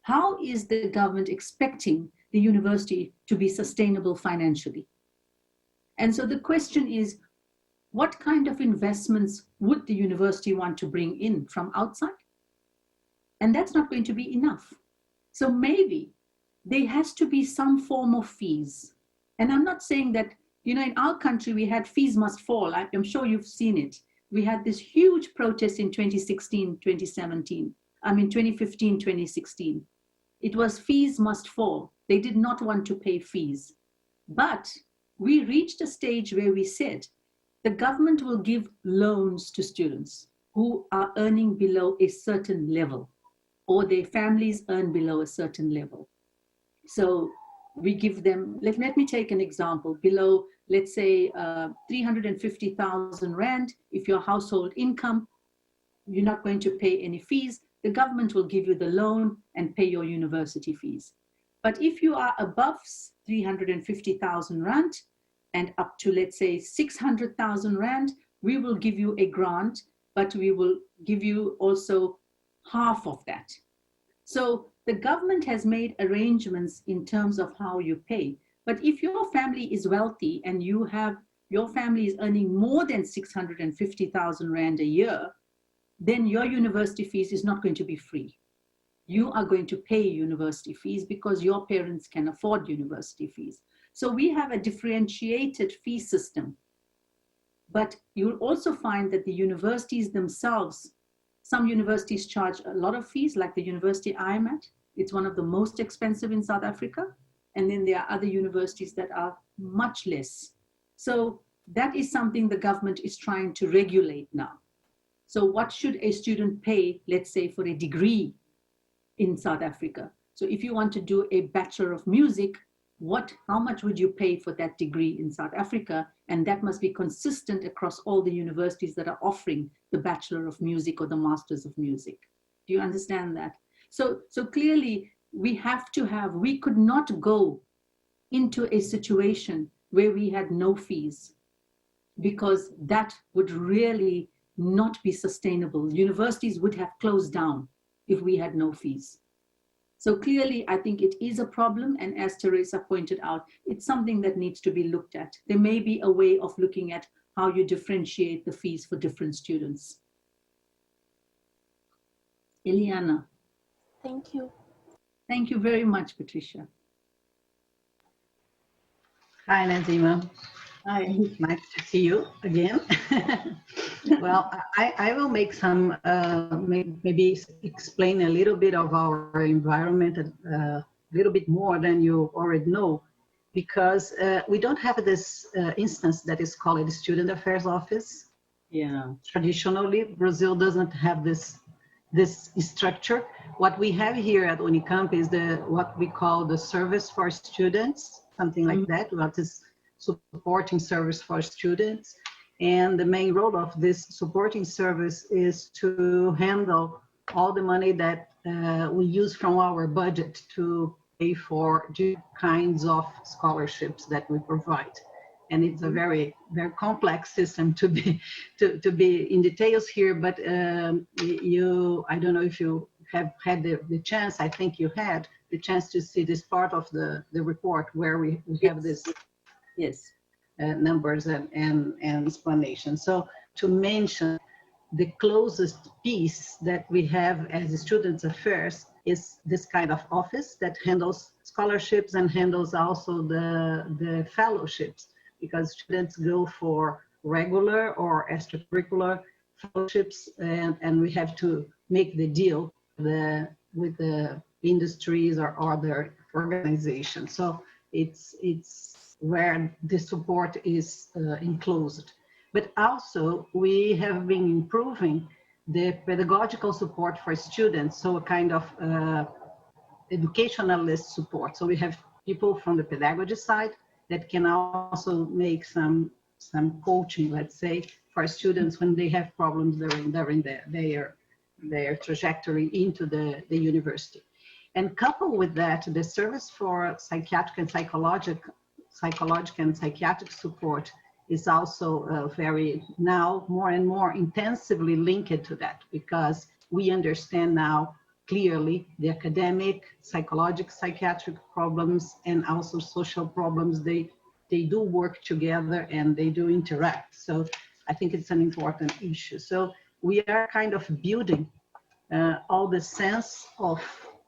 How is the government expecting the university to be sustainable financially? And so the question is, what kind of investments would the university want to bring in from outside? And that's not going to be enough. So maybe there has to be some form of fees. And I'm not saying that, in our country, we had fees must fall. I'm sure you've seen it. We had this huge protest in 2016, 2017. 2015, 2016. It was fees must fall. They did not want to pay fees. But we reached a stage where we said, the government will give loans to students who are earning below a certain level, or their families earn below a certain level. So we give them, let me take an example, below, let's say, 350,000 Rand, if your household income, you're not going to pay any fees, the government will give you the loan and pay your university fees. But if you are above 350,000 Rand, and up to, let's say, 600,000 Rand, we will give you a grant, but we will give you also half of that. So the government has made arrangements in terms of how you pay. But if your family is wealthy and your family is earning more than 650,000 Rand a year, then your university fees is not going to be free. You are going to pay university fees because your parents can afford university fees. So we have a differentiated fee system. But you'll also find that the universities themselves, some universities charge a lot of fees, like the university I'm at. It's one of the most expensive in South Africa. And then there are other universities that are much less. So that is something the government is trying to regulate now. So what should a student pay, let's say, for a degree in South Africa? So if you want to do a Bachelor of Music, how much would you pay for that degree in South Africa? And that must be consistent across all the universities that are offering the Bachelor of Music or the Masters of Music. Do you understand that? So clearly we could not go into a situation where we had no fees, because that would really not be sustainable. Universities would have closed down if we had no fees. So clearly, I think it is a problem. And as Teresa pointed out, it's something that needs to be looked at. There may be a way of looking at how you differentiate the fees for different students. Eliana. Thank you. Thank you very much, Patricia. Hi, Nazima. Hi. Nice to see you again. Well, I will make some, maybe explain a little bit of our environment, a little bit more than you already know, because we don't have this instance that is called the Student Affairs Office. Yeah. Traditionally, Brazil doesn't have this structure. What we have here at Unicamp is what we call the service for students, something like that, what is supporting service for students. And the main role of this supporting service is to handle all the money that we use from our budget to pay for different kinds of scholarships that we provide. And it's a very, very complex system to be in details here, but I don't know if you have had the chance, I think you had the chance to see this part of the report where we have this numbers and explanation. So to mention the closest piece that we have as Students Affairs is this kind of office that handles scholarships and handles also the fellowships, because students go for regular or extracurricular fellowships, and we have to make the deal with the industries or other organizations. So it's where the support is enclosed. But also we have been improving the pedagogical support for students, so a kind of educationalist support. So we have people from the pedagogy side that can also make some coaching, let's say, for students when they have problems during their trajectory into the university. And coupled with that, the service for psychiatric and psychological and psychiatric support is also very now more and more intensively linked to that, because we understand now clearly the academic, psychological, psychiatric problems and also social problems, they do work together and they do interact. So I think it's an important issue. So we are kind of building all the sense of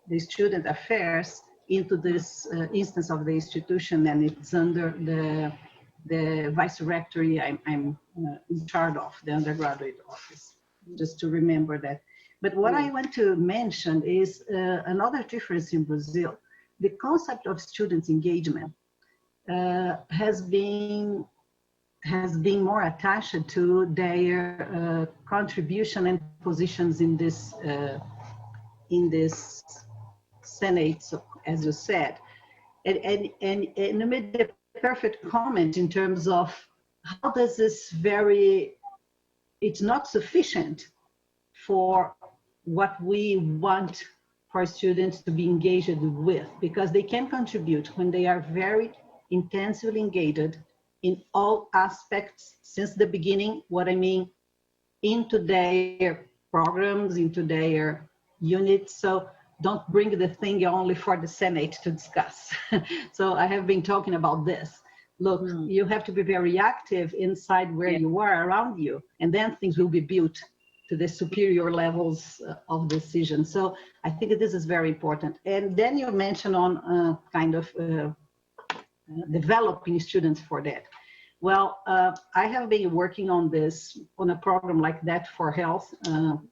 the student affairs into this instance of the institution, and it's under the vice rectory I'm in charge of, the undergraduate office, just to remember that. But what I want to mention is another difference in Brazil. The concept of student engagement has been more attached to their contribution and positions in this Senate, so, as you said, and you made the perfect comment in terms of how does this it's not sufficient for what we want for students to be engaged with, because they can contribute when they are very intensively engaged in all aspects since the beginning, what I mean, into their programs, into their units. So don't bring the thing only for the Senate to discuss. So I have been talking about this. Look, you have to be very active inside where you are around you, and then things will be built to the superior levels of decision. So I think this is very important. And then you mentioned on kind of developing students for that. Well, I have been working on this, on a program like that for health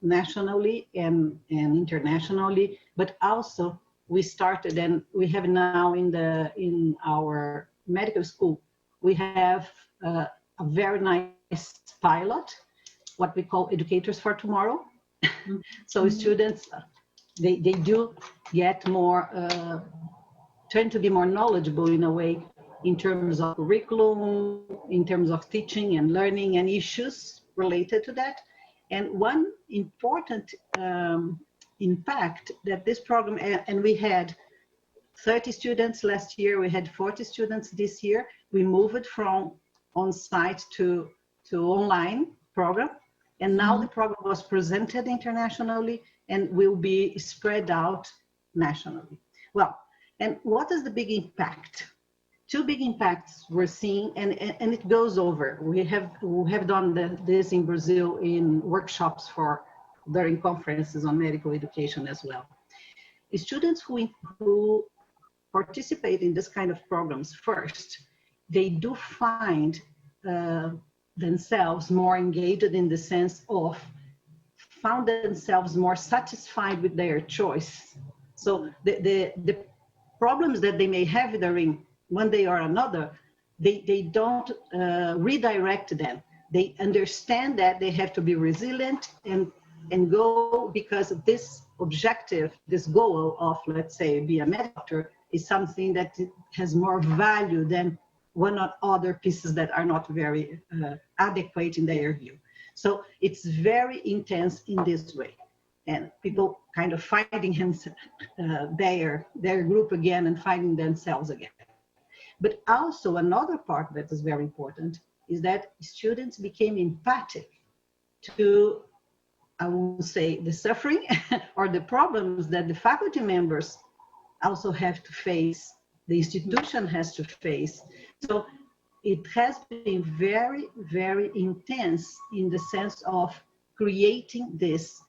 nationally and internationally, but also we started, and we have now in our medical school, we have a very nice pilot, what we call Educators for Tomorrow. So students, they do get more, tend to be more knowledgeable in a way, in terms of curriculum, in terms of teaching and learning and issues related to that. And one important impact that this program, and we had 30 students last year, we had 40 students this year. We moved from on-site to online program. And now the program was presented internationally and will be spread out nationally. Well, and what is the big impact? Two big impacts we're seeing, and it goes over. We have done this in Brazil in workshops during conferences on medical education as well. Students who participate in this kind of programs first, they do find themselves more engaged in the sense of found themselves more satisfied with their choice. So the problems that they may have during one day or another, they don't redirect them. They understand that they have to be resilient and go because of this objective, this goal of, let's say, be a medical doctor is something that has more value than one or other pieces that are not very adequate in their view. So it's very intense in this way. And people kind of finding their group again and finding themselves again. But also another part that is very important is that students became empathic to, I won't say the suffering or the problems that the faculty members also have to face, the institution has to face. So it has been very, very intense in the sense of creating this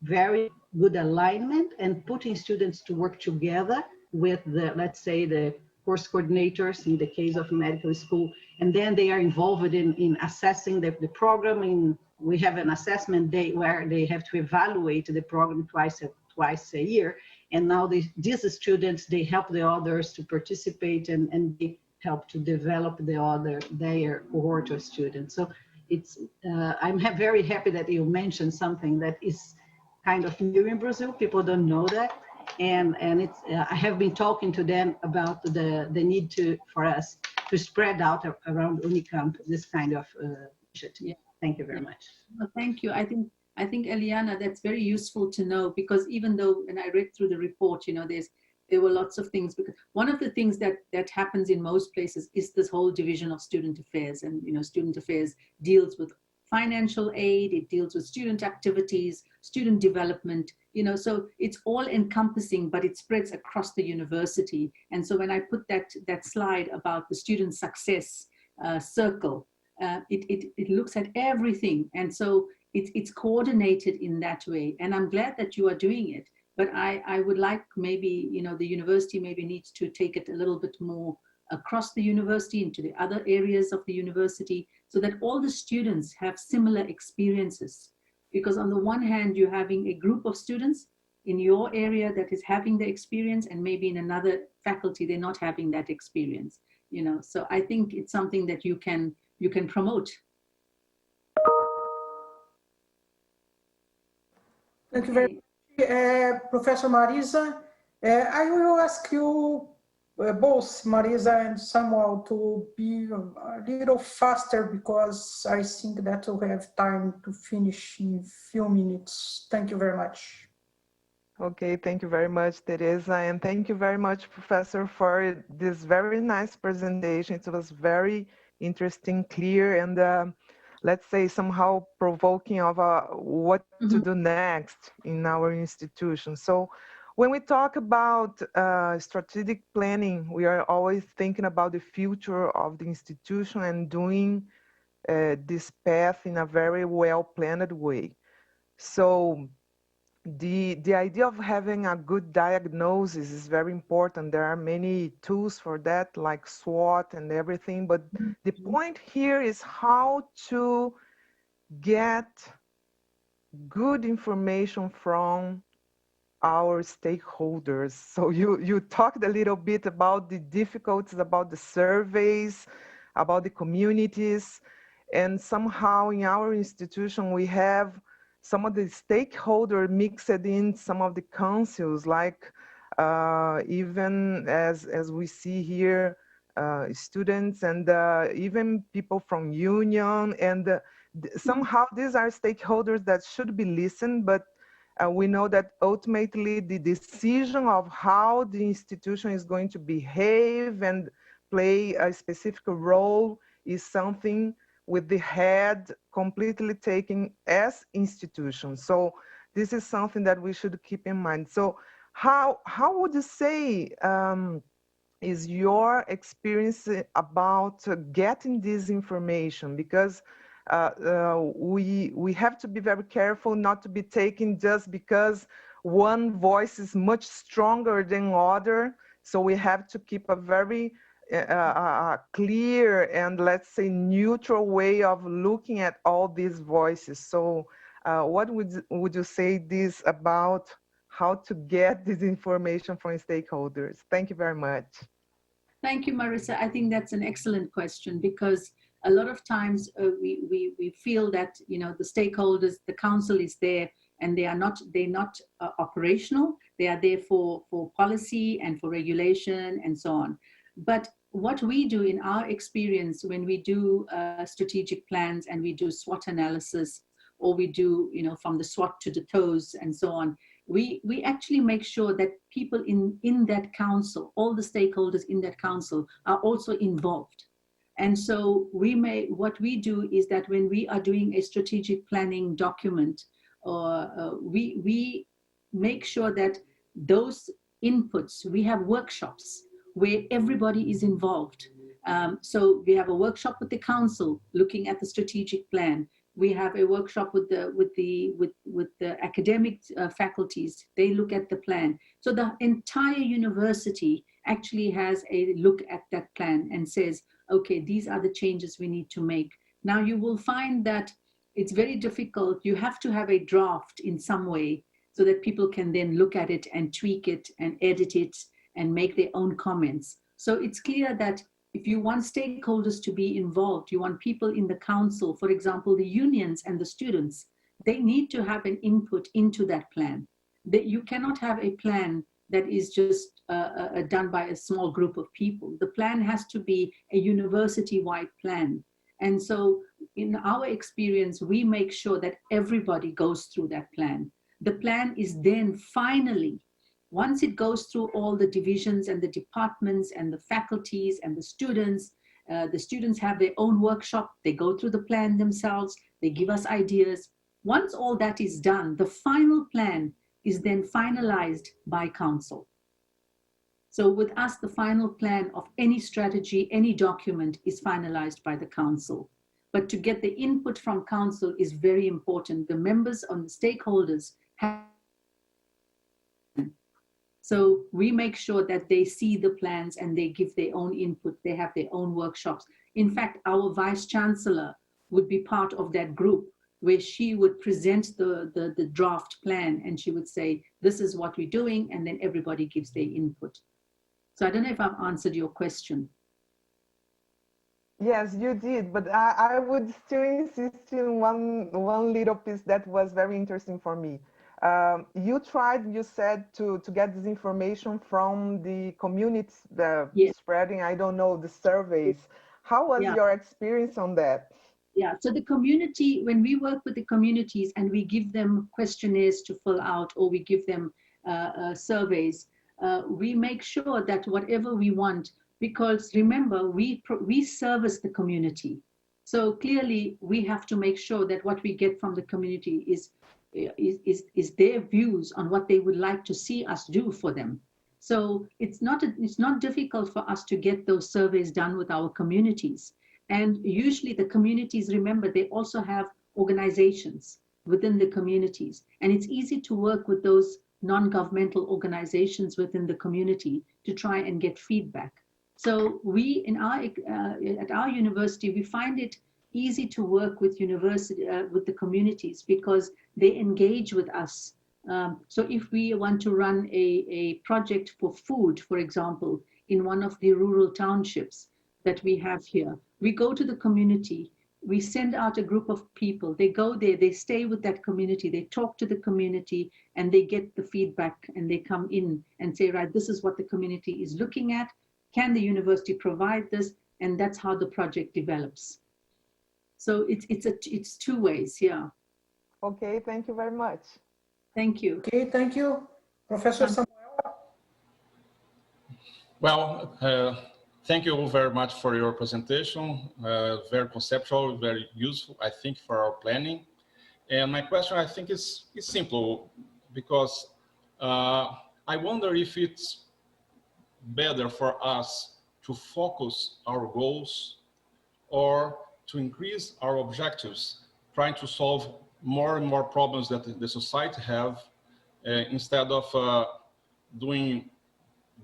very good alignment and putting students to work together with the, let's say, the course coordinators in the case of medical school, and then they are involved in assessing the program. We have an assessment day where they have to evaluate the program twice a year, and now these students, they help the others to participate and they help to develop their cohort of students. So it's I'm very happy that you mentioned something that is kind of new in Brazil. People don't know that. And it's I have been talking to them about the need for us to spread out around Unicamp this kind of initiative. Yeah. Thank you very much. Well, thank you. I think Eliana, that's very useful to know, because even though, and I read through the report, there were lots of things, because one of the things that happens in most places is this whole division of student affairs, and student affairs deals with financial aid, it deals with student activities, student development, so it's all encompassing, but it spreads across the university. And so when I put that slide about the student success circle, it looks at everything. And so it's coordinated in that way. And I'm glad that you are doing it. But I would like maybe, the university maybe needs to take it a little bit more across the university into the other areas of the university, so that all the students have similar experiences. Because on the one hand, you're having a group of students in your area that is having the experience, and maybe in another faculty, they're not having that experience, So I think it's something that you can promote. Thank you very much, Professor Marisa. I will ask you both, Marisa and Samuel, to be a little faster, because I think that we'll have time to finish in a few minutes. Thank you very much. Okay, thank you very much, Teresa, and thank you very much, Professor, for this very nice presentation. It was very interesting, clear, and let's say somehow provoking of what to do next in our institution. So when we talk about strategic planning, we are always thinking about the future of the institution and doing this path in a very well-planned way. So the idea of having a good diagnosis is very important. There are many tools for that, like SWOT and everything, but the point here is how to get good information from our stakeholders. So you talked a little bit about the difficulties, about the surveys, about the communities, and somehow in our institution we have some of the stakeholders mixed in some of the councils, like even as we see here, students and even people from union, and somehow these are stakeholders that should be listened, but we know that ultimately the decision of how the institution is going to behave and play a specific role is something with the head completely taken as institutions. So this is something that we should keep in mind. So how would you say is your experience about getting this information? Because we have to be very careful not to be taken just because one voice is much stronger than other. So we have to keep a very clear and, let's say, neutral way of looking at all these voices. So what would you say this about how to get this information from stakeholders? Thank you very much. Thank you, Marissa. I think that's an excellent question, because a lot of times we feel that, you know, the stakeholders, the council is there and they're not operational. They are there for policy and for regulation and so on. But what we do in our experience when we do strategic plans and we do SWOT analysis, or we do, you know, from the SWOT to the toes and so on, we actually make sure that people in that council, all the stakeholders in that council, are also involved. And so what we do is that when we are doing a strategic planning document, we make sure that those inputs, we have workshops where everybody is involved. So we have a workshop with the council looking at the strategic plan. We have a workshop with the academic faculties. They look at the plan. So the entire university actually has a look at that plan and says, okay, these are the changes we need to make. Now you will find that it's very difficult. You have to have a draft in some way so that people can then look at it and tweak it and edit it and make their own comments. So it's clear that if you want stakeholders to be involved, you want people in the council, for example, the unions and the students, they need to have an input into that plan. That you cannot have a plan that is just done by a small group of people. The plan has to be a university-wide plan. And so in our experience, we make sure that everybody goes through that plan. The plan is then finally, once it goes through all the divisions and the departments and the faculties and the students have their own workshop, they go through the plan themselves, they give us ideas. Once all that is done, the final plan is then finalized by council. So with us, the final plan of any strategy, any document is finalized by the council. But to get the input from council is very important. The members and the stakeholders have. So we make sure that they see the plans and they give their own input. They have their own workshops. In fact, our vice chancellor would be part of that group where she would present the draft plan and she would say, this is what we're doing, and then everybody gives their input. So I don't know if I've answered your question. Yes, you did, but I would still insist in one little piece that was very interesting for me. You said, to get this information from the community, Yes. spreading, I don't know, the surveys. How was your experience on that? Yeah, so the community, when we work with the communities and we give them questionnaires to fill out, or we give them surveys, we make sure that whatever we want, because remember, we service the community. So clearly we have to make sure that what we get from the community is their views on what they would like to see us do for them. So it's not difficult for us to get those surveys done with our communities. And usually the communities, remember, they also have organizations within the communities. And it's easy to work with those non-governmental organizations within the community to try and get feedback. So we, at our university, we find it easy to work with with the communities because they engage with us. So if we want to run a project for food, for example, in one of the rural townships that we have here, we go to the community, we send out a group of people, they go there, they stay with that community, they talk to the community, and they get the feedback, and they come in and say, right, this is what the community is looking at. Can the university provide this? And that's how the project develops. So it's two ways, yeah. Okay, thank you very much. Thank you. Okay, thank you. Professor Samuel. Well, thank you very much for your presentation. Very conceptual, very useful, I think, for our planning. And my question, I think, is simple, because I wonder if it's better for us to focus our goals or to increase our objectives, trying to solve more and more problems that the society have, instead of doing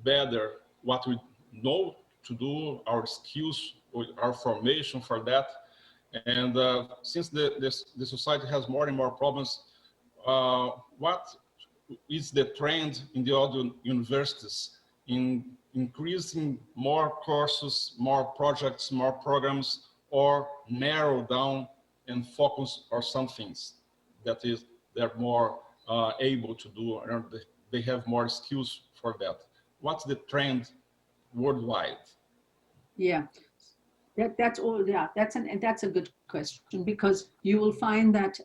better what we know to do, our skills, our formation for that. And since the society has more and more problems, what is the trend in the other universities in increasing more courses, more projects, more programs, or narrow down and focus on some things that is they're more able to do, or they have more skills for that? What's the trend worldwide? Yeah, that's all. Yeah, that's a good question, because you will find that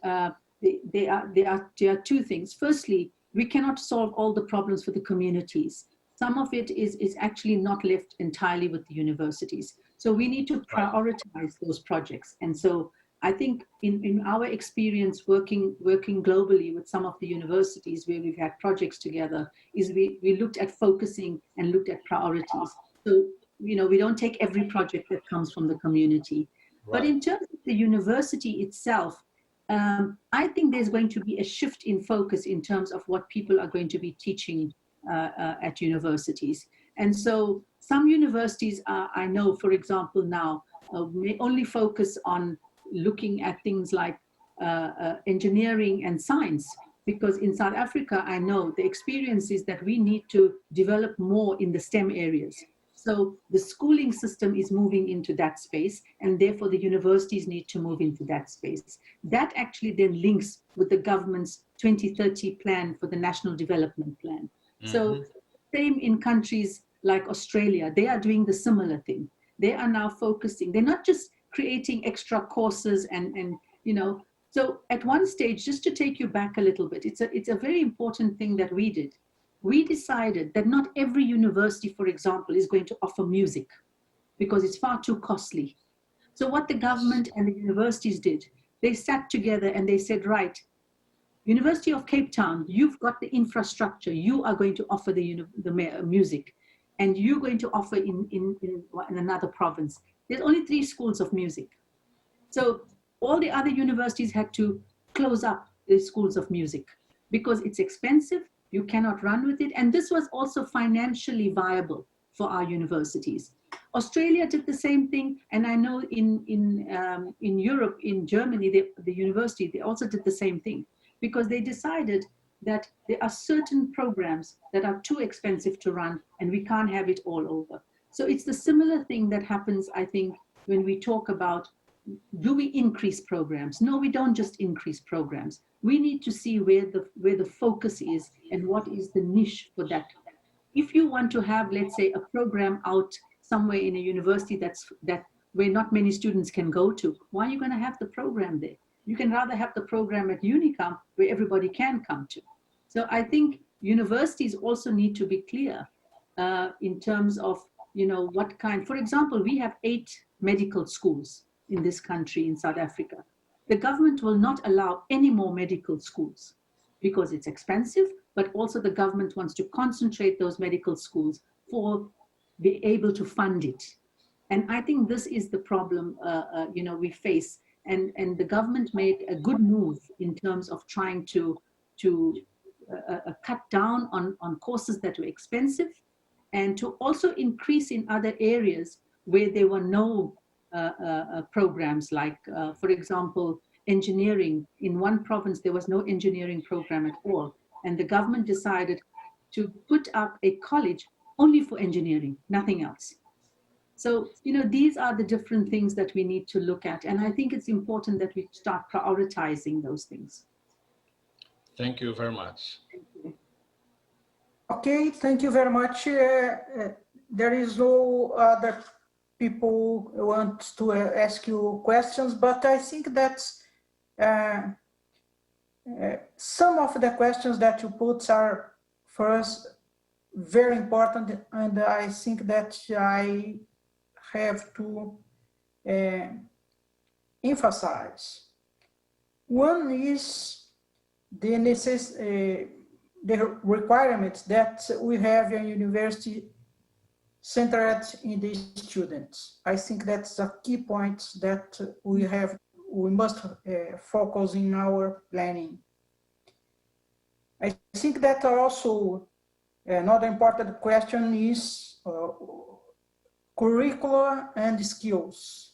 there are two things. Firstly, we cannot solve all the problems for the communities. Some of it is actually not left entirely with the universities. So we need to prioritize those projects. And so I think in our experience working globally with some of the universities where we've had projects together, is we looked at focusing and looked at priorities. So, you know, we don't take every project that comes from the community. But in terms of the university itself, I think there's going to be a shift in focus in terms of what people are going to be teaching at universities. And so some universities, I know, for example, now may only focus on looking at things like engineering and science, because in South Africa, I know the experience is that we need to develop more in the STEM areas. So the schooling system is moving into that space, and therefore the universities need to move into that space. That actually then links with the government's 2030 plan for the National Development Plan. So same in countries like Australia, they are doing the similar thing. They are now focusing, they're not just creating extra courses and you know, so at one stage, just to take you back a little bit, it's a very important thing that we did. We decided that not every university, for example, is going to offer music because it's far too costly. So what the government and the universities did, they sat together and they said, right, University of Cape Town, you've got the infrastructure, you are going to offer the music, and you're going to offer in another province. There's only 3 schools of music. So all the other universities had to close up the schools of music because it's expensive, you cannot run with it. And this was also financially viable for our universities. Australia did the same thing. And I know in Europe, in Germany, the university, they also did the same thing, because they decided that there are certain programs that are too expensive to run and we can't have it all over. So it's the similar thing that happens, I think, when we talk about, do we increase programs? No, we don't just increase programs. We need to see where the focus is and what is the niche for that. If you want to have, let's say, a program out somewhere in a university where not many students can go to, why are you going to have the program there? You can rather have the program at Unicamp where everybody can come to. So I think universities also need to be clear in terms of, you know, what kind. For example, we have 8 medical schools in this country, in South Africa. The government will not allow any more medical schools because it's expensive, but also the government wants to concentrate those medical schools for be able to fund it. And I think this is the problem, you know, we face. And the government made a good move in terms of trying to cut down on courses that were expensive, and to also increase in other areas where there were no programs, like, for example, engineering. In one province, there was no engineering program at all. And the government decided to put up a college only for engineering, nothing else. So, you know, these are the different things that we need to look at. And I think it's important that we start prioritizing those things. Thank you very much. Thank you. Okay, thank you very much. There is no other people who want to ask you questions, but I think that some of the questions that you put are, for us, very important, and I think that I have to emphasize. One is the the requirement that we have a university centered in the students. I think that's a key point that we must focus in our planning. I think that also another important question is curricula and skills.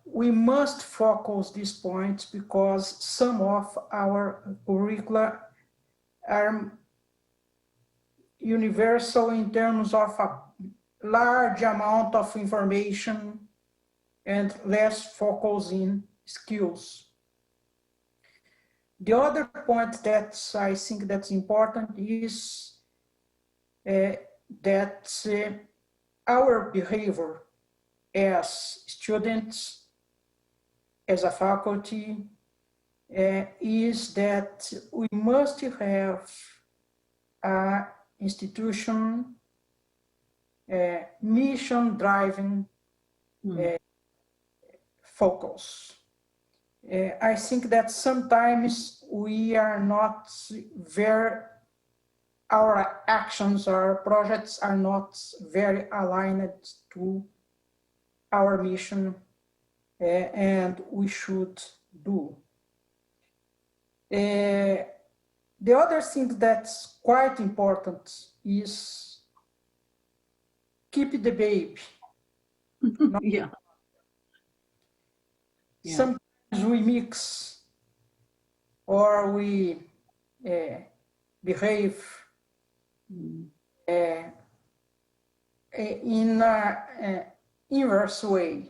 We must focus these points because some of our curricula are universal in terms of a large amount of information and less focus in skills. The other point that I think that's important is that our behavior as students, as a faculty, is that we must have a institution mission-driven focus. I think that sometimes we are not our actions, our projects are not very aligned to our mission, and we should do. The other thing that's quite important is keep the baby. Yeah. Sometimes we mix or we behave in an inverse way,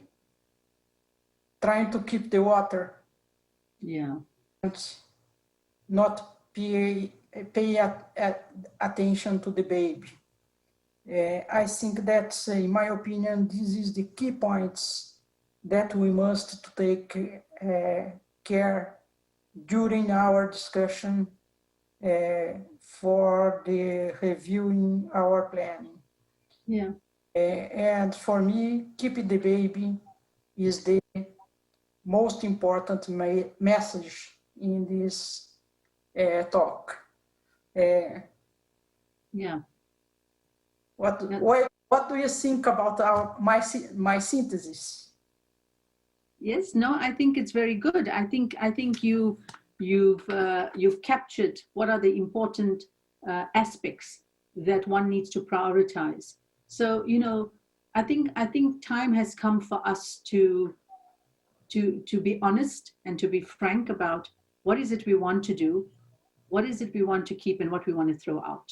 trying to keep the water. Yeah. And not pay attention to the baby. I think that, in my opinion, this is the key points that we must take care during our discussion for the reviewing our planning. Yeah. And for me, keep the baby is the most important message in this talk. Yeah. What do you think about my synthesis? Yes, no, I think it's very good. I think you've captured what are the important aspects that one needs to prioritize. So, you know, I think time has come for us to be honest and to be frank about what is it we want to do, what is it we want to keep, and what we want to throw out.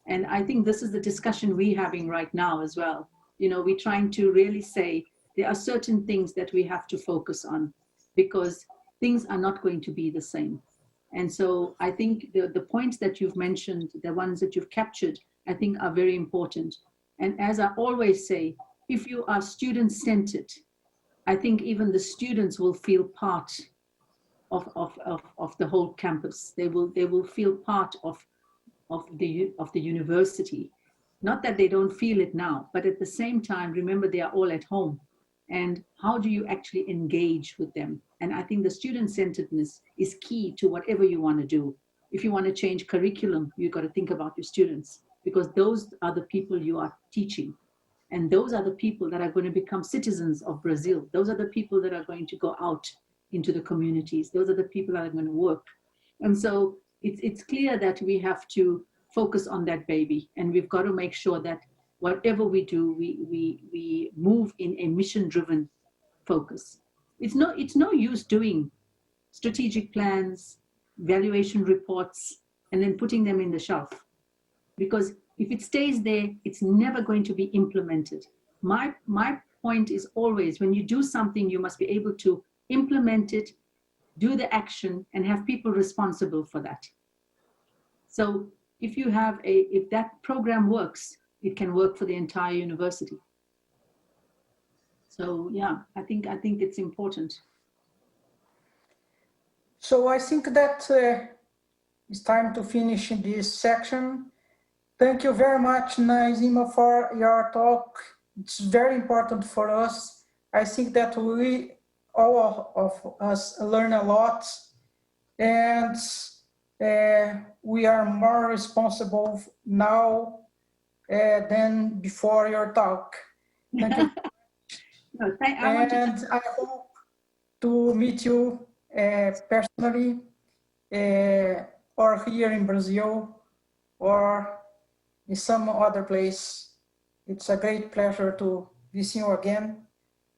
And I think this is the discussion we're having right now as well. You know, we're trying to really say there are certain things that we have to focus on because things are not going to be the same. And so I think the points that you've mentioned, the ones that you've captured, I think are very important. And as I always say, if you are student-centered, I think even the students will feel part of the whole campus. They will feel part of the university. Not that they don't feel it now, but at the same time, remember they are all at home. And how do you actually engage with them? And I think the student-centeredness is key to whatever you want to do. If you want to change curriculum, you've got to think about your students because those are the people you are teaching. And those are the people that are going to become citizens of Brazil. Those are the people that are going to go out into the communities. Those are the people that are going to work. And so it's clear that we have to focus on that baby. And we've got to make sure that whatever we do, we move in a mission-driven focus. It's no use doing strategic plans, valuation reports, and then putting them in the shelf. Because if it stays there, it's never going to be implemented. My point is always when you do something, you must be able to implement it, do the action, and have people responsible for that. So if that program works, it can work for the entire university. So yeah, I think it's important. So I think that it's time to finish this section. Thank you very much, Naizima, for your talk. It's very important for us. I think that all of us learn a lot. And we are more responsible now than before your talk. Thank you. No, I hope to meet you personally, or here in Brazil, or in some other place. It's a great pleasure to visit you again,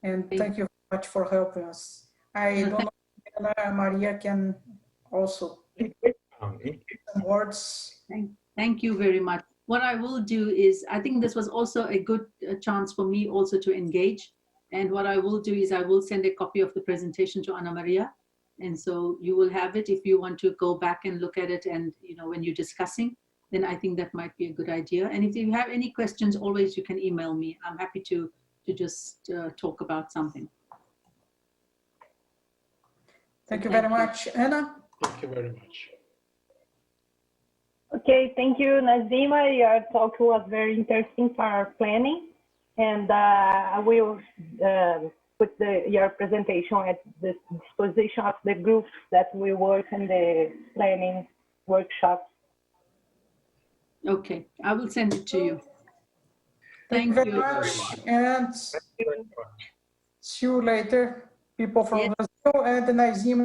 and thank you very much for helping us. I don't know if Ana Maria can also some words. Thank you very much. What I will do is, I think this was also a good chance for me also to engage. And what I will do is I will send a copy of the presentation to Ana Maria. And so you will have it if you want to go back and look at it. And, you know, when you're discussing, then I think that might be a good idea. And if you have any questions, always you can email me. I'm happy to just talk about something. Thank you very much, Anna. Thank you very much. Okay, thank you, Nazima. Your talk was very interesting for our planning, and I will put your presentation at the disposition of the groups that will work in the planning workshops. Okay, I will send it to you. Thank you very much, and see you later, people from Brazil, and Nazima.